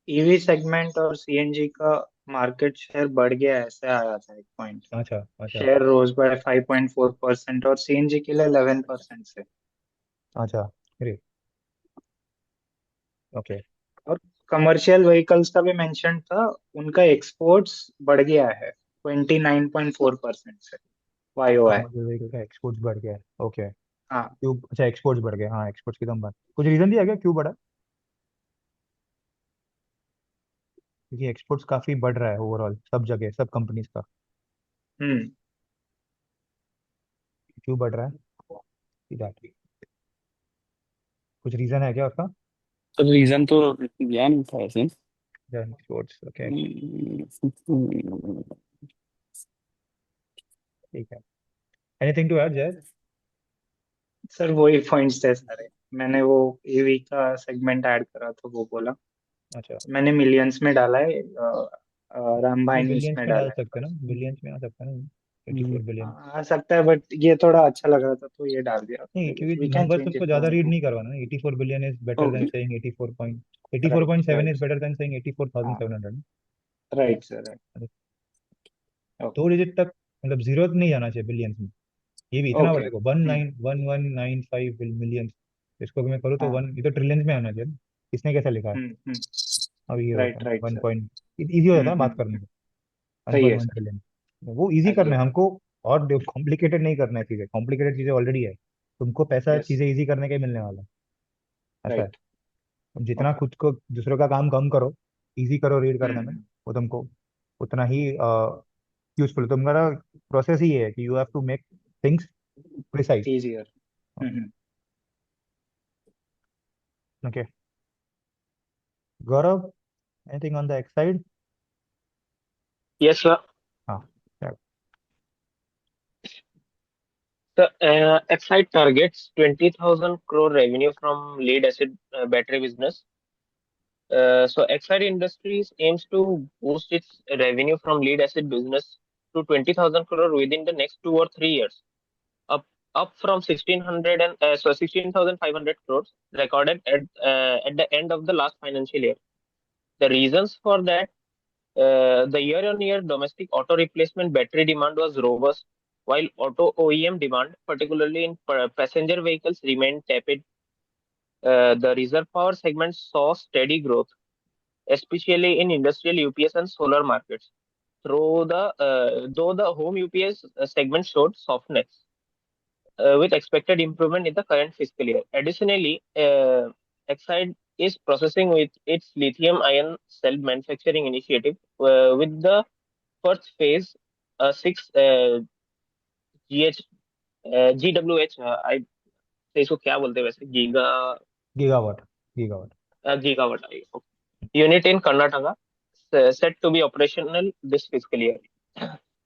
ईवी सेगमेंट और सीएनजी का मार्केट शेयर बढ़ गया है, ऐसे आया था एक पॉइंट। अच्छा अच्छा शेयर रोज बाय 5.4% और सीएनजी के लिए 11% से। अच्छा, अरे ओके। और कमर्शियल व्हीकल्स का भी मेंशन था, उनका एक्सपोर्ट्स बढ़ गया है 29.4% से YOY। कमर्शियल व्हीकल का एक्सपोर्ट्स बढ़ गया है, ओके। हाँ। क्यों, अच्छा एक्सपोर्ट्स बढ़ गए, हाँ एक्सपोर्ट्स की तो हम बात, कुछ रीजन दिया गया क्यों बढ़ा। क्योंकि एक्सपोर्ट्स काफी बढ़ रहा है ओवरऑल सब जगह, सब कंपनीज का। हम्म। क्यों बढ़ रहा है, सीधा कुछ रीजन है क्या उसका। तो रीजन तो दिया नहीं था ऐसे। एक्सपोर्ट्स, ओके, ठीक है। एनीथिंग टू ऐड जय। सर वही पॉइंट्स थे सारे, मैंने वो ईवी का सेगमेंट ऐड करा तो वो बोला। अच्छा, मैंने मिलियंस में डाला है, राम भाई नहीं ने बिलियंस इसमें में डाल डाला है सकते ना, बस। बिलियंस में आ सकता है ना, 84 बिलियन। आ सकता है बट ये थोड़ा अच्छा लग रहा था तो ये डाल दिया, नहीं, वी क्योंकि कैन नंबर्स चेंज तुमको इट टू ज्यादा रीड 1 2। नहीं करवाना ना। 84 billion is better than okay. Saying 84 point, right 84.7 right is better than saying हाँ 84,700। Right sir right. दो ओके डिजिट तक, मतलब जीरो तक नहीं जाना चाहिए बिलियंस में। ये भी इतना बड़ा, ओके। देखो 191,195 मिलियंस, इसको भी मैं करूँ तो हाँ। वन, ये तो ट्रिलियंस में आना चाहिए ना। इसने कैसा लिखा है, हम्म। अब ये होता राइट है right one sir. Point, easy हो जाता है बात करने में। वन सही पॉइंट है वन सर। ट्रिलियन वो इजी करना है एग्जैक्ट। हमको। और कॉम्प्लिकेटेड नहीं करना है चीजें, कॉम्प्लिकेटेड चीजें ऑलरेडी है। तुमको पैसा यस। चीजें इजी करने का ही मिलने वाला है, ऐसा है। राइट। तुम जितना ओके। खुद को दूसरों का काम कम करो, इजी करो रीड करने में, हम्म। वो तुमको उतना ही यूजफुल। तुम्हारा प्रोसेस ही ये है कि you have to make things precise. Easier. हम्म। Okay, Gaurav, anything on the Exide. Yes, sir. हाँ, yeah, The Exide targets 20,000 crore revenue from lead acid battery business. So Exide Industries aims to boost its revenue from lead acid business to 20,000 crore within the next 2 or 3 years, up from 16,500 crores recorded at the end of the last financial year. The reasons for that: the year-on-year domestic auto replacement battery demand was robust, while auto OEM demand, particularly in passenger vehicles, remained tepid. The reserve power segment saw steady growth, especially in industrial UPS and solar markets. Though the home UPS segment showed softness, with expected improvement in the current fiscal year. Additionally, Exide is processing with its lithium-ion cell manufacturing initiative, with the first phase, 6 GH GWH, I say इसको क्या बोलते हैं वैसे, gigawatt, gigawatt. gigawatt unit in Karnataka, set to be operational this fiscal year.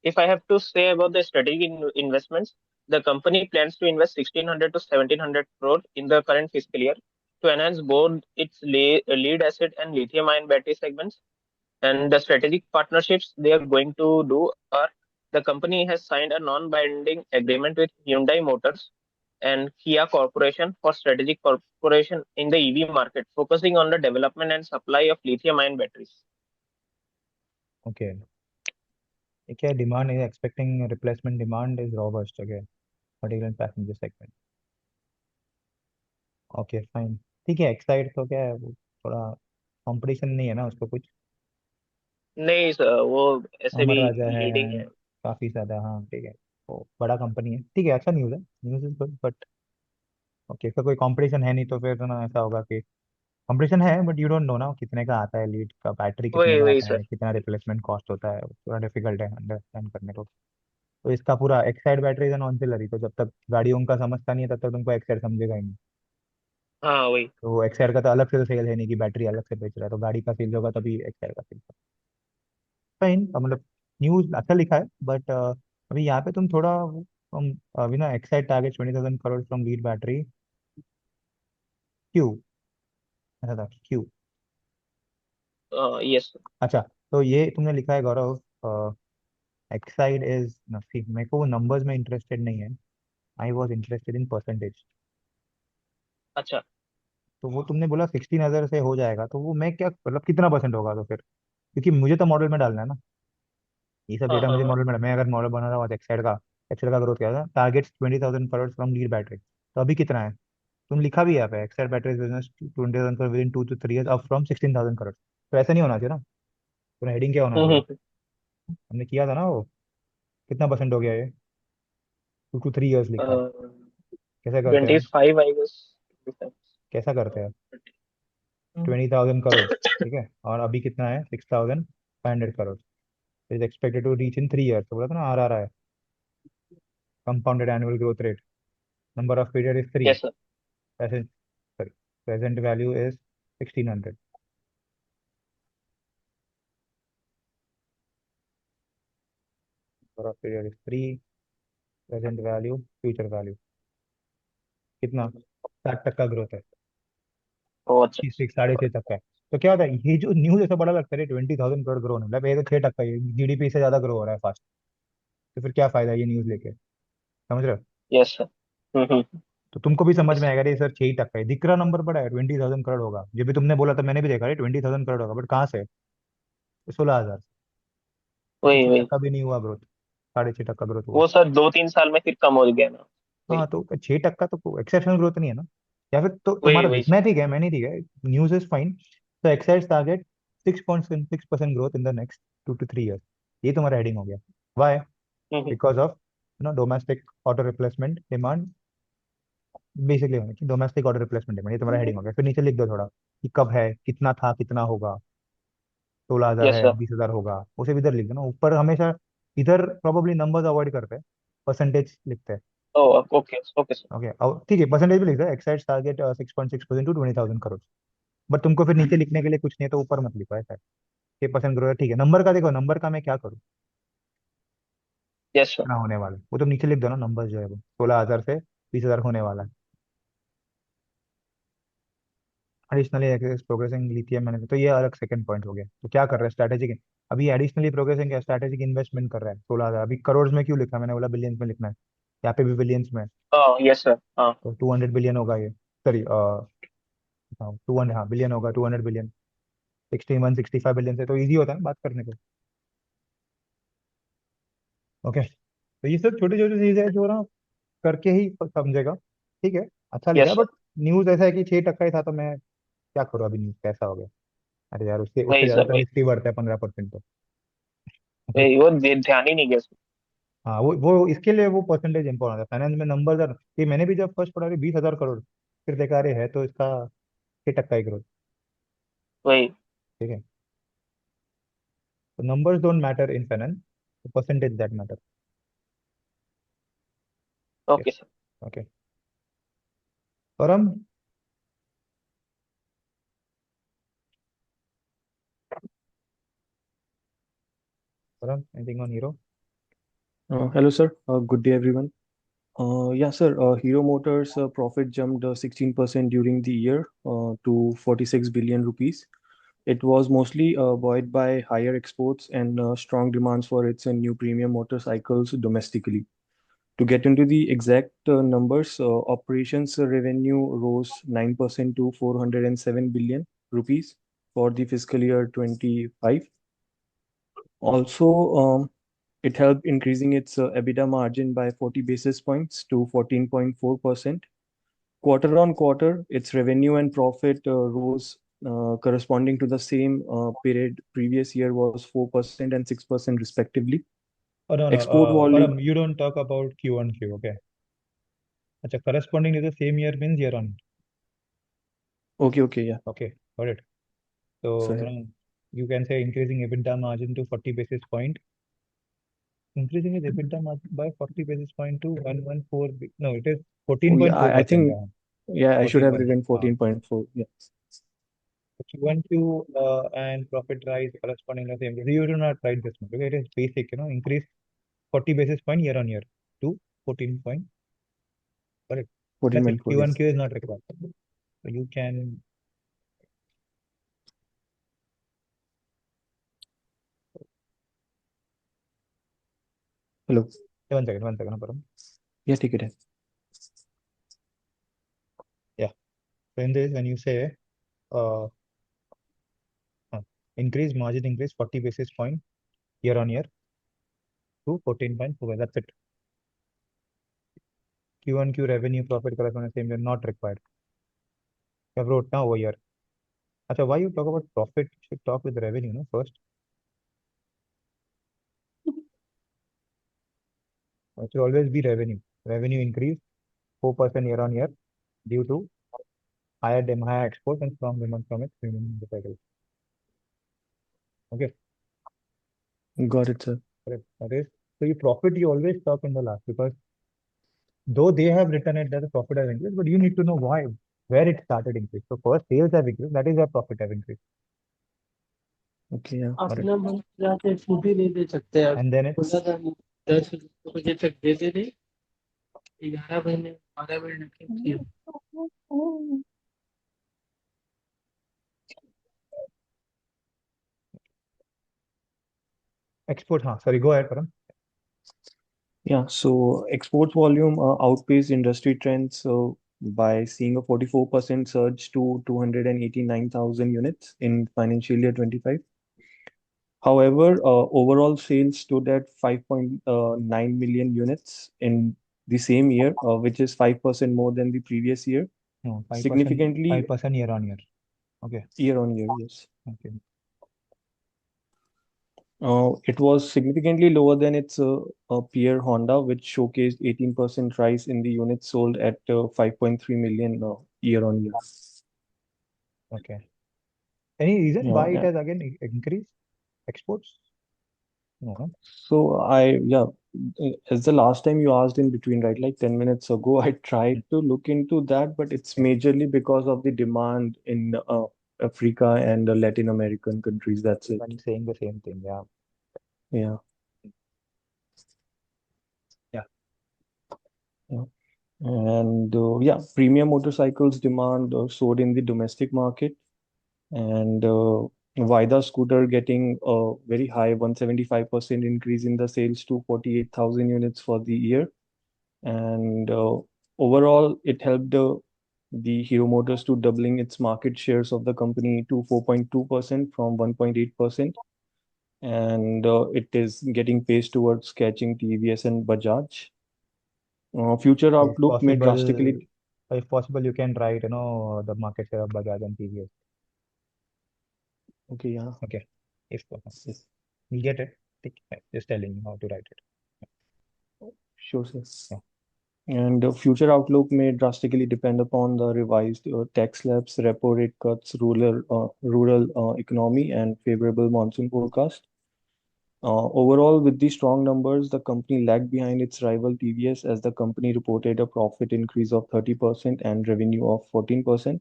If I have to say about the strategic investments, the company plans to invest 1,600 to 1,700 crore in the current fiscal year to enhance both its lead acid and lithium ion battery segments. And the strategic partnerships they are going to do are: the company has signed a non-binding agreement with Hyundai Motors and Kia Corporation for strategic cooperation in the EV market, focusing on the development and supply of lithium-ion batteries. Okay, ये क्या demand है? Expecting replacement demand is robust, okay, particular passenger segment. Okay fine, ठीक है। Exide तो क्या है, वो थोड़ा कंपटीशन नहीं है ना उसको कुछ। नहीं सर, वो ऐसे अमर भी राजा है, लीडिंग है। काफी ज्यादा, हाँ ठीक है। वो बड़ा कंपनी है, ठीक है, अच्छा न्यूज़ है, news is good, but okay, इसका कोई कंपटीशन है नहीं तो फिर तो ना ऐसा होगा कि कंपटीशन है बट यू डोंट नो ना कितने का आता है लीड का, बैटरी कितने वही का वही आता सर। है, कितना रिप्लेसमेंट कॉस्ट होता है, थोड़ा डिफिकल्ट है अंडरस्टैंड करने को। तो इसका पूरा एक्साइड बैटरी एंड ऑक्सिलरी, तो जब तक गाड़ियों का समझता नहीं है तब तक तुमको एक्साइड समझेगा ही नहीं। हाँ वही। तो एक्साइड का तो अलग से तो सेल है नहीं कि बैटरी अलग से बेच रहा है, तो गाड़ी का सेल होगा तभी एक्साइड का सेल। फाइन, मतलब न्यूज अच्छा लिखा है, बट अभी यहाँ पे तुम थोड़ा अभी ना Exide target 20,000 crore from lead battery, क्यों ऐसा था, क्यों? यस। अच्छा, तो ये तुमने लिखा है गौरव, एक्साइड इज नथिंग, मेरे को वो नंबर्स में इंटरेस्टेड नहीं है, I was interested in percentage. अच्छा। तो वो तुमने बोला 16,000 से हो जाएगा, तो वो मैं क्या मतलब कितना परसेंट होगा तो फिर, क्योंकि मुझे तो मॉडल में डालना है ना, ये सब हाँ डेटा हाँ मुझे हाँ। मॉडल में मैं अगर मॉडल बना रहा हूँ एक्साइड का ग्रोथ क्या था, target 20,000 crore from lead battery, तो अभी कितना है? तुम लिखा भी है यहाँ पे, Exide battery business 20,000 crore with in 2 to 3 years up from 16,000 crore, तो ऐसा नहीं होना चाहिए ना, तो हेडिंग क्या होना चाहिए? हम्म। हमने किया था ना वो, कितना परसेंट हो गया ये? 2 to 3 years लिखा है, कैसे करते हैं ट्वेंटी हम? Five I guess. कैसा करते हैं? 20,000 करोड़, ठीक है, और अभी कितना है? 6,500 crore, is expected to reach in 3 years, तो बोला था ना RRI है, compounded annual growth rate, number of period is 3, yes sir. Present, sorry, present value is 1,600, number of period is 3, present value, future value कितना? 60% ग्रोथ है, ओ अच्छा। 6.5 तक है। तो क्या होता है, ये जो न्यूज ऐसा बड़ा लगता है 20,000 करोड़ ग्रो होने, मतलब ये तो 6%, ये GDP से ज्यादा ग्रो हो रहा है फास्ट, तो फिर क्या फायदा ये न्यूज लेके, समझ रहे हो? Yes sir. तो तुमको भी समझ में यस। आएगा ये सर 6% है, दिख रहा नंबर बड़ा है, 20,000 करोड़ होगा, जब भी तुमने बोला था मैंने भी देखा है 20,000 करोड़ होगा, बट कहाँ से? 16,000, तो वही छह वही। टक्का भी नहीं हुआ ग्रोथ, 6.5% ग्रोथ हुआ। वो सर 2-3 साल में फिर कम हो गया ना। हाँ, वही तो 6% तो एक्सेप्शनल ग्रोथ नहीं है ना, या फिर तो वही तुम्हारा वही दिखना सर। है, ठीक है, मैं नहीं, ठीक है, न्यूज इज फाइन। तो Exide target 6.6% growth in the next 2 to 3 years, ये तुम्हारा हेडिंग हो गया। वाई? हम्म। Because of domestic auto replacement demand, basically होने की डोमेस्टिक ऑटो रिप्लेसमेंट डिमांड, ये तुम्हारा हेडिंग हो गया। फिर नीचे लिख दो थोड़ा कि कब है, कितना था, कितना होगा, 16,000 यस है, सर। 20,000 होगा, उसे भी इधर लिख दो ना ऊपर, हमेशा इधर प्रोबेबली नंबर्स अवॉइड करते हैं, परसेंटेज लिखते हैं। Oh okay okay sir. Okay, अब ठीक है, परसेंटेज भी लिख दो, Exide target 6.6% to 20,000 crore, but तुमको फिर नीचे लिखने के लिए कुछ नहीं है, तो ऊपर मत लिखो ऐसा, 6% ग्रोथ है, ठीक है। नंबर का देखो, नंबर का मैं क्या करूँ, यस सर। कितना होने वाला है वो तो नीचे लिख दो ना, नंबर जो है वो 16,000 से 20,000 होने वाला है। एडिशनली प्रोग्रेसिंग लिथियम मैंने, तो ये अलग सेकंड पॉइंट हो गया, तो क्या कर रहा है स्ट्रैटेजिक, अभी एडिशनली प्रोग्रेसिंग क्या, स्ट्रैटेजिक इन्वेस्टमेंट कर रहा है 16,000, अभी करोड़ में क्यों लिखा, मैंने बोला बिलियंस में लिखना है, यहाँ पे भी बिलियंस में है, यस सर। हाँ। तो 200 बिलियन होगा ये, सॉरी 200, हाँ बिलियन होगा, 200 बिलियन, 61-65 बिलियन से तो ईजी होता है ना बात करने को। ओके, तो ये सब छोटी छोटी चीजें हैं जो ना करके ही समझेगा, ठीक है, अच्छा लिखा यस है, सर। बट न्यूज ऐसा है कि 6% ही था, तो मैं क्या करूँ अभी, न्यूज कैसा हो गया? अरे यार, उससे उससे वही ज्यादा सर तो वही। निफ्टी बढ़ता है 15% तो। वही वो ध्यान ही नहीं गया सर। हाँ, वो इसके लिए वो परसेंटेज इंपॉर्टेंट है, फाइनेंस में नंबर, ये मैंने भी जब फर्स्ट पढ़ा 20,000 करोड़, फिर देखा अरे है तो इसका 6% ही ग्रोथ, वही। ठीक है। तो numbers don't matter in finance, percentage that matter. Okay sir. Okay, और हम anything on hero? Hello, sir. Good day, everyone. Yeah, sir. Hero Motors profit jumped 16% during the year to 46 billion rupees. It was mostly buoyed by higher exports and strong demands for its new premium motorcycles domestically. To get into the exact numbers, operations revenue rose 9% to 407 billion rupees for the fiscal year 25. Also, it helped increasing its EBITDA margin by 40 basis points to 14.4%. Quarter on quarter, its revenue and profit rose corresponding to the same period previous year was 4% and 6% respectively. Oh, no, no. Export volume. Param, you don't talk about Q on Q, okay? Acha, corresponding to the same year means year on. Okay, yeah. Okay, got it. So, Sorry. you can say increasing EBITDA margin to 40 basis point. Increasing his EBITDA margin by 40 basis point to 114. No, it is Oh, yeah, I 14.4%. think, yeah, I should have 14.4. written 14.4. Yeah. Q1Q and profit rise corresponding to the same. You do not write this much. Okay, it is basic, increase 40 basis point year on year to 14 point. Correct. That's it. 14.4, yes. Q1Q is not required. So you can. Hello. One second, Param. Yeah, take it. Yeah. So in this, when you say uh, increase margin, increase 40 basis point year on year to 14.4. That's it. Q1Q revenue profit corresponding same year not required. I wrote now over here. Achha, why you talk about profit? You should talk with revenue, no, first. It should always be revenue. Revenue increase 4% year on year due to higher exports and strong demand from its premium motorcycles. Okay, Got it, sir. correct. That is, so you profit you always talk in the last because though they have written it that the profit has increased, but you need to know why, where it started increase. So first sales have increased, that is why profit have increased. Okay, yeah. अपना मन जाते छुट्टी नहीं दे सकते आप And then it's बोला था 10 बजे तक दे दे थे 11 महीने 12 महीने की export. Sorry, go ahead, Param. Yeah, so export volume outpaced industry trends by seeing a 44% surge to 289,000 units in financial year 25. However, overall sales stood at 5.9 million units in the same year, which is 5% more than the previous year. No, 5%, Significantly 5% year on year. Okay. year on year, yes. Okay. It was significantly lower than its peer Honda, which showcased 18% rise in the units sold at 5.3 million year on year. Okay. Any reason why it Yeah. has again increased exports? No. So as the last time you asked in between, right, like 10 minutes ago, I tried to look into that, but it's Okay. majorly because of the demand in Africa and Latin American countries. That's it. I'm saying the same thing. Yeah. Yeah. Yeah. Yeah. And premium motorcycles demand soared in the domestic market, and Vida scooter getting a very high 175% increase in the sales to 48,000 units for the year. And overall, it helped the Hero Motors to doubling its market shares of the company to 4.2% from 1.8%. And it is getting paced towards catching TVS and Bajaj. Future If outlook may possible, drastically. you can write, the market share of Bajaj and TVS. Okay, yeah. Okay. If possible. Yes. You get it. Just telling you how to write it. Sure, sir. Yeah. And future outlook may drastically depend upon the revised tax slabs, repo rate cuts, rural economy, and favorable monsoon forecast. Overall, with these strong numbers, the company lagged behind its rival TVS as the company reported a profit increase of 30% and revenue of 14%.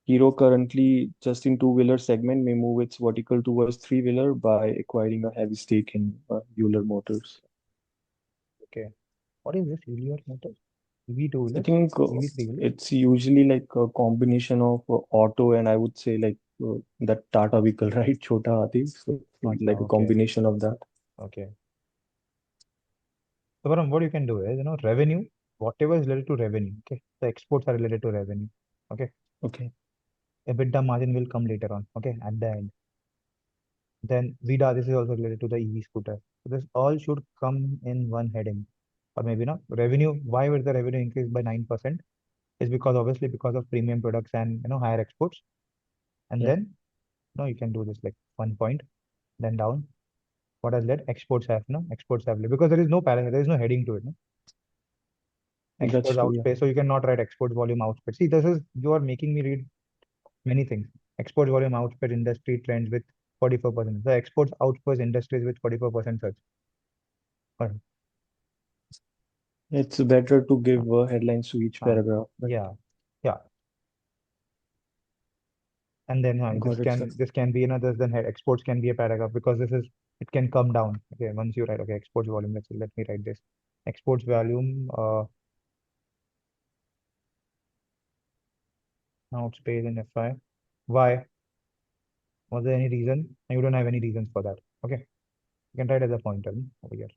Hero currently just in two-wheeler segment may move its vertical towards three-wheeler by acquiring a heavy stake in Euler Motors. Okay. What is this Euler Motors? EV two-wheelers? I think EV three-wheelers? it's usually like a combination of auto and I would say like that Tata vehicle, right? Chota Hathi. So like a Okay. combination of that. Okay. So, Param, what you can do is, revenue, whatever is related to revenue. Okay. The exports are related to revenue. Okay. Okay. EBITDA margin will come later on. Okay. At the end. Then VIDA, this is also related to the EV scooter. So this all should come in one heading, or maybe not. Revenue, why would the revenue increase by 9%? Is because obviously because of premium products and higher exports. And Yeah, then you can do this like 1 point, then down. What has led? Exports have led because there is no paragraph, there is no heading to it. No? that's Exports true. Yeah, outpace, so you cannot write exports volume outpace. See, this is you are making me read many things. Exports volume outpace industry trends with 44%. The exports outpace industries with 44% search. Or, it's better to give headlines to each uh, paragraph, right? yeah, yeah. And then this Got it, sir. can be another. Then exports can be a paragraph because it can come down. Okay, once you write exports volume. Let me write this. Exports volume outpace in FI. Why? Was there any reason? No, you don't have any reasons for that. Okay, you can write as a pointer over here.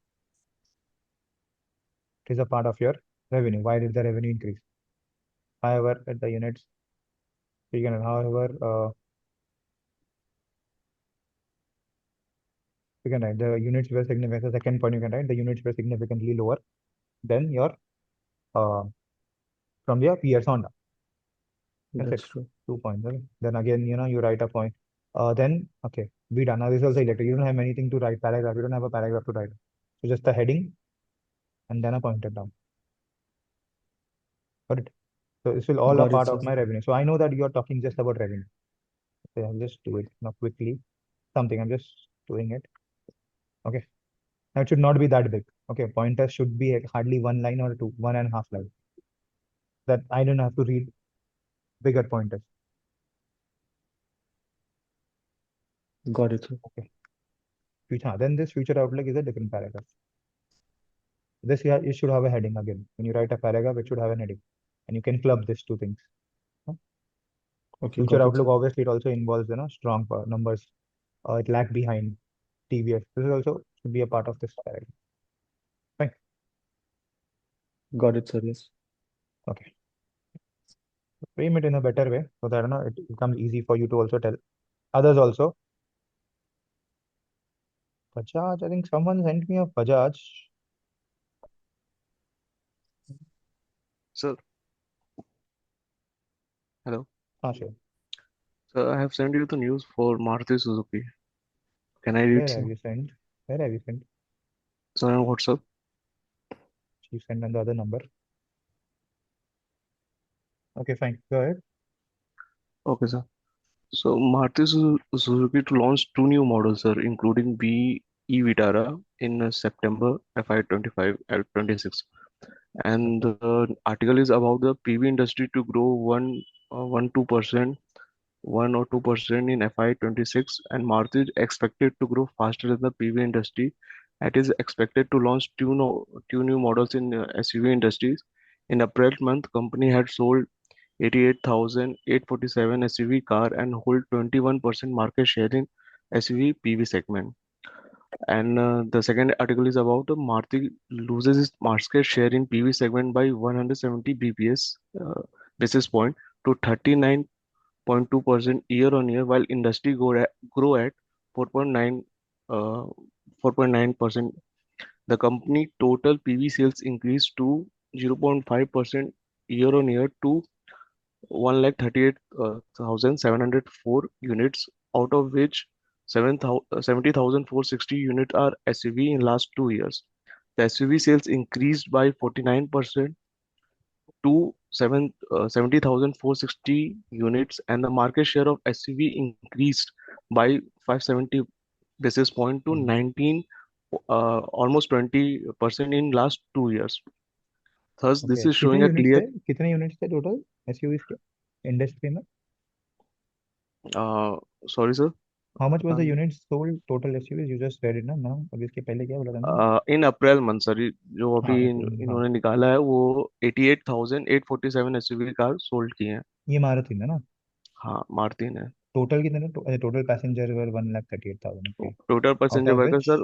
It is a part of your revenue. Why did the revenue increase? However, at the units, you can write the units were significant. The second point you can write the units were significantly lower than your uh, from your peers Honda. That's That's it. true. 2 points. Okay. Then again, you write a point. Then okay, be done. Now this is also electric. You don't have anything to write paragraph. You don't have a paragraph to write. So just the heading and then a pointer down. Got it? So this will all a Got it, part sir. of my revenue. So I know that you're talking just about revenue. Okay, I'll just do it now quickly. Something I'm just doing it. Okay. Now it should not be that big. Okay, pointers should be at hardly one line or two, 1.5 line. That I don't have to read bigger pointers. Got it, sir. Okay. Then this future outlook is a different paragraph. This here you should have a heading again. When you write a paragraph, it should have an heading. And you can club these two things. Huh? Okay, Future got it, outlook, sir. obviously, it also involves strong numbers. It lag behind TVS. This is also should be a part of this paragraph. Fine. Got it, sir. Yes. Okay. Frame it in a better way so that it becomes easy for you to also tell others also. Bajaj, I think someone sent me a Bajaj. Sir, hello. Sure. Sir, I have sent you the news for Maruti Suzuki. Can I read, Where have sir? you sent? Where have you sent? Sir, on WhatsApp. You sent on the other number. Okay, fine. Go ahead. Okay, sir. So Maruti Suzuki to launch two new models, sir, including B E Vitara in September FY25 and 26. And Okay. the article is about the PV industry to grow 2%, 1 or 2% in FY26, and Maruti is expected to grow faster than the PV industry. It is expected to launch two new models in SUV industries. In April month, company had sold 88,847 SUV car and hold 21% market share in SUV PV segment. And the second article is about the Maruti loses its market share in PV segment by 170 bps basis point to 39.2% year on year, while industry grow at 4.9 uh, 4.9%. The company total PV sales increased to 0.5% year on year to 138,704 units, out of which 70,460 units are SUV in last 2 years. The SUV sales increased by 49% to 70,460 units, and the market share of SUV increased by 570 basis point to Hmm. 19, almost 20% in last 2 years. Thus, this Okay. is showing a clear. कितने units थे total SUVs के industry में? Uh, sorry, sir. How much was the units sold total SUVs? You just read it now. अब इसके पहले क्या बोला था मैंने? इन अप्रैल मंथ सर, जो अभी April में, हाँ. इन्होंने निकाला है वो 88,847 एसयूवी कार सोल्ड किए हैं. ये मारुति में ना? हाँ, मारुति ने. टोटल कितने? Total passenger were 1,38,000. Okay. Total Out passenger of vehicle which sir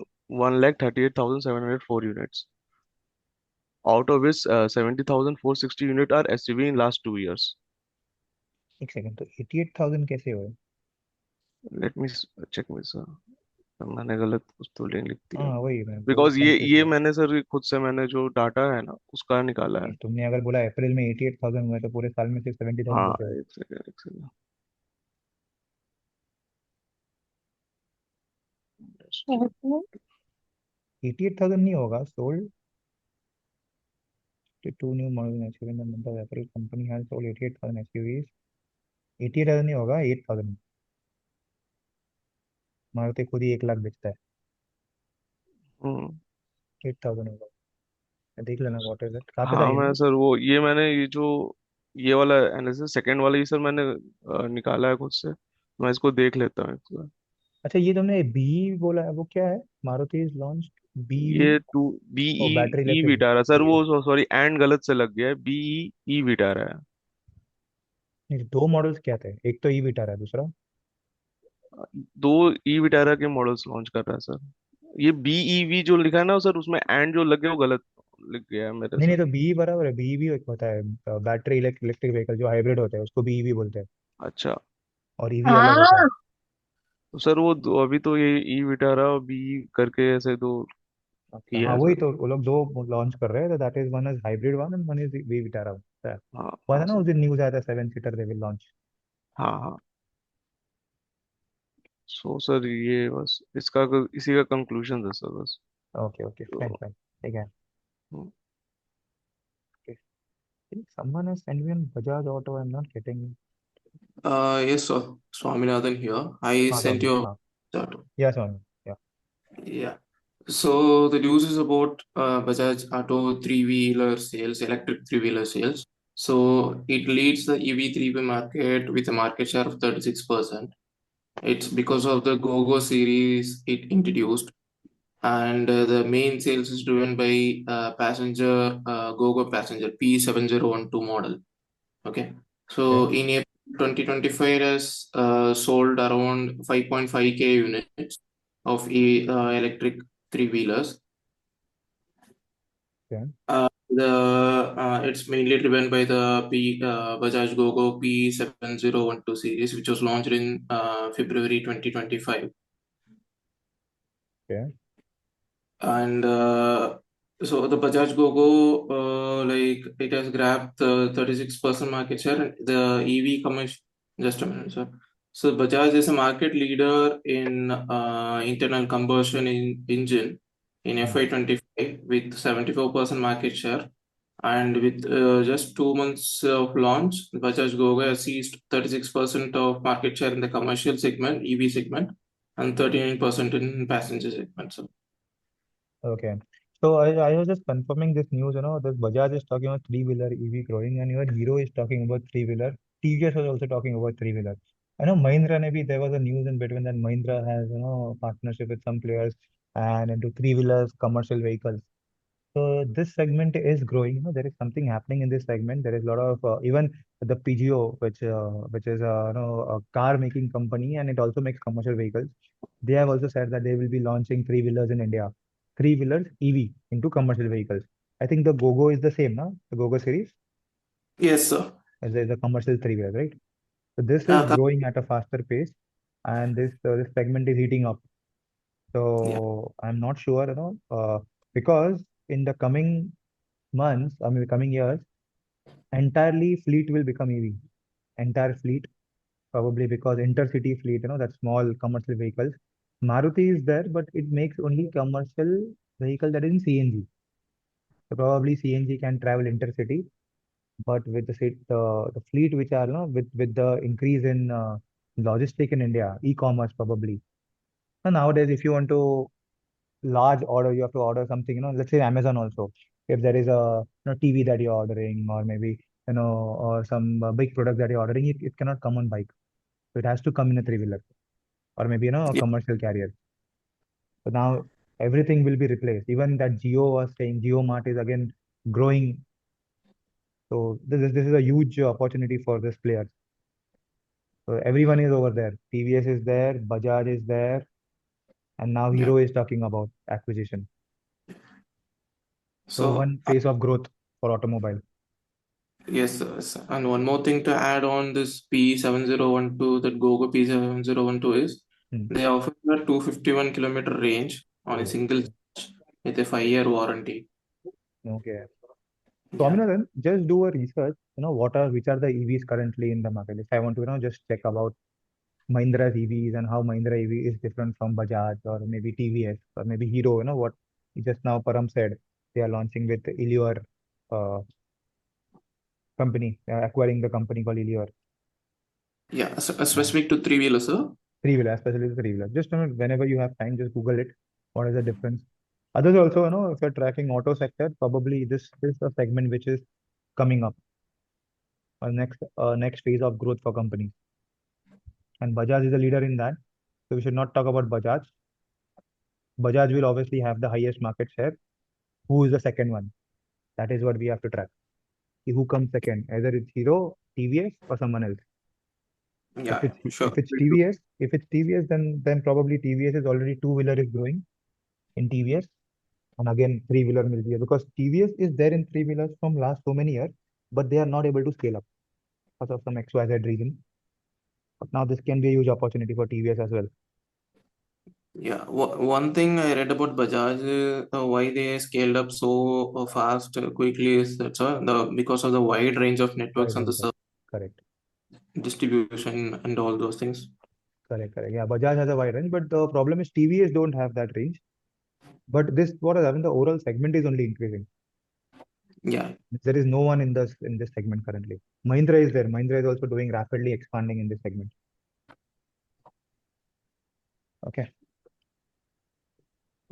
1,38,704 units, out of which 70,460 unit are SUV in last 2 years. एक सेकंड, तो 88,000 कैसे हुए? Let me check with sir. मैंने गलत कुछ तो लिंक लिख दिया, हाँ वही मैं वो बिकॉज कंफ्यूज ये हुआ। मैंने सर खुद से मैंने जो डाटा है ना उसका निकाला है। तुमने अगर बोला अप्रैल में 88,000 हुए तो पूरे साल में सिर्फ 70,000 हाँ कैसे हुए? एक सेकंड। 88,000 नहीं होगा sold. Two new model SUV in the month of April company has sold 88,000 SUVs. 88,000 नहीं होगा, 8,000। मारुति खुद ही 1 लाख बेचता है। हम्म। 8,000 होगा। देख लेना व्हाट इज इट, कहाँ पे था हाँ मैं ये? सर वो ये मैंने ये जो ये वाला एनालिसिस सेकंड वाला ये सर मैंने निकाला है खुद से। मैं इसको देख लेता हूँ एक बार। अच्छा ये तुमने बी बोला है, वो क्या है? Maruti is launch BV. ये two o BE battery e electric Vitara sir, ये। वो सॉरी एंड गलत से लग गया है, बीई ई विटारा है। नहीं, दो मॉडल्स क्या थे? एक तो ई विटारा है, दूसरा? दो ई विटारा के मॉडल्स लॉन्च कर रहा है सर। ये बीईवी जो लिखा है ना सर, उसमें एंड जो लग गया वो गलत लिख गया है मेरे नहीं से। नहीं, तो बी बराबर है। बी भी एक होता है बैटरी इलेक्ट्रिक व्हीकल जो हाइब्रिड होता है, उसको बीईवी बोलते हैं। अच्छा। और ईवी अलग होता है। तो सर वो अभी तो ये ई विटारा और बी करके ऐसे दो अच्छा किया हाँ, है वही सर। तो वो लोग दो लॉन्च कर रहे हैं, तो that is one is hybrid one and one is V Vitara. हाँ हुआ हाँ था ना सर। उस दिन, न्यूज आया था 7 सीटर दे विल लॉन्च। हाँ हाँ। सो सर ये बस इसका इसी का कंक्लूजन था सर बस। ओके ओके, फाइन तो फाइन, ठीक है। हम्म, Someone has sent me on Bajaj Auto. I'm not getting. Yes, sir. Swaminathan here. I हाँ sent स्वामी, you हाँ। a chat. या स्वामी, या। Yeah. So the news is about Bajaj Auto three-wheeler sales, electric three-wheeler sales. So it leads the EV three-wheel market with a market share of 36%. It's because of the GoGo series it introduced, and the main sales is driven by passenger GoGo passenger P7012 model. Okay. Okay, So in April 2025, it has sold around 5.5K units of electric three-wheelers. okay, It's mainly driven by the Bajaj Gogo P7012 series, which was launched in February 2025. okay, And so the Bajaj Gogo, like it has grabbed the 36% market share. And the EV commercial, just a minute, sir. So Bajaj is a market leader in internal combustion engine in हाँ, FY25 with 74% market share. And with just 2 months of launch, Bajaj Gogo has seized 36% of market share in the commercial segment, EV segment, and 39% in passenger segment. So okay. So I was just confirming this news. This Bajaj is talking about three-wheeler EV growing, and even Hero is talking about three-wheeler. TVS was also talking about three-wheeler. I know Mahindra, maybe there was a news in between that Mahindra has, partnership with some players and into three-wheelers, commercial vehicles. So this segment is growing. There is something happening in this segment. There is a lot of even the PGO, which is a car making company, and it also makes commercial vehicles. They have also said that they will be launching three-wheelers in India, three-wheelers EV into commercial vehicles. I think the Gogo is the same, no? The Gogo series yes, sir. is a commercial three-wheeler, right? So this is Uh, growing at a faster pace, and this segment is heating up. yeah. So I'm not sure, because in the coming months, I mean, the coming years, entirely fleet will become EV. Entire fleet, probably because intercity fleet, that small commercial vehicles. Maruti is there, but it makes only commercial vehicle that is in CNG. So probably CNG can travel intercity, but with the fleet which are, with the increase in logistic in India, e-commerce probably. And nowadays, if you want to large order, you have to order something, let's say Amazon also. If there is a TV that you're ordering, or maybe, or some big product that you're ordering, it cannot come on bike. So it has to come in a three-wheeler, or maybe, a Yeah. commercial carrier. So now everything will be replaced. Even that Geo was saying, Geo Mart is again growing. So this is a huge opportunity for this players. So everyone is over there. TVS is there, Bajaj is there, and now Yeah. Hero is talking about acquisition. So So one phase of growth for automobile. yes, sir, yes, sir. And one more thing to add on this P7012, that Gogo P7012 is They offer a 251-kilometer range on a single charge with a 5-year warranty. Okay. So Yeah. Aminathan, just do a research, which are the EVs currently in the market. If I want to, just check about Mahindra's EVs and how Mahindra EV is different from Bajaj or maybe TVS or maybe Hero, what just now Param said, they are launching with Ilior uh, company, acquiring the company called Ilior. Yeah, specific to three-wheelers, sir. Three-wheeler, especially the three-wheeler. Just whenever you have time, just Google it. What is the difference? Others also, if you're tracking auto sector, probably this is a segment which is coming up, next phase of growth for companies. And Bajaj is a leader in that. So we should not talk about Bajaj. Bajaj will obviously have the highest market share. Who is the second one? That is what we have to track. See who comes second, either it's Hero, TVS, or someone else. Yeah, sure. If it's TVS, then probably TVS is already two-wheeler is growing in TVS, and again three-wheeler will be because TVS is there in three-wheelers from last so many years, but they are not able to scale up because of some XYZ reason. But now this can be a huge opportunity for TVS as well. Yeah, one thing I read about Bajaj, why they scaled up so fast, quickly is that because of the wide range of networks and the Correct. distribution and all those things. Correct. Yeah, Bajaj has a wide range, but the problem is TVS don't have that range. But this, what has happened, the overall segment is only increasing. Yeah. There is no one in this segment currently. Mahindra is there. Mahindra is also doing rapidly expanding in this segment. Okay.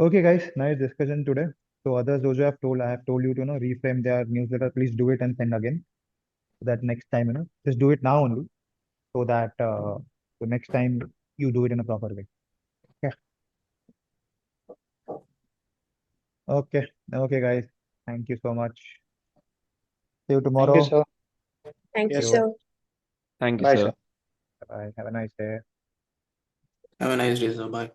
Okay, guys, nice discussion today. So others, those who have told, I have told you to reframe their newsletter. Please do it and send again. So that next time, just do it now only, so that so next time you do it in a proper way. Okay. Okay. Okay, guys. Thank you so much. See you tomorrow. Thank you, sir. Thank you, Yes, sir. Thank you, bye, sir. sir. Bye. Have a nice day. Have a nice day, sir. Bye.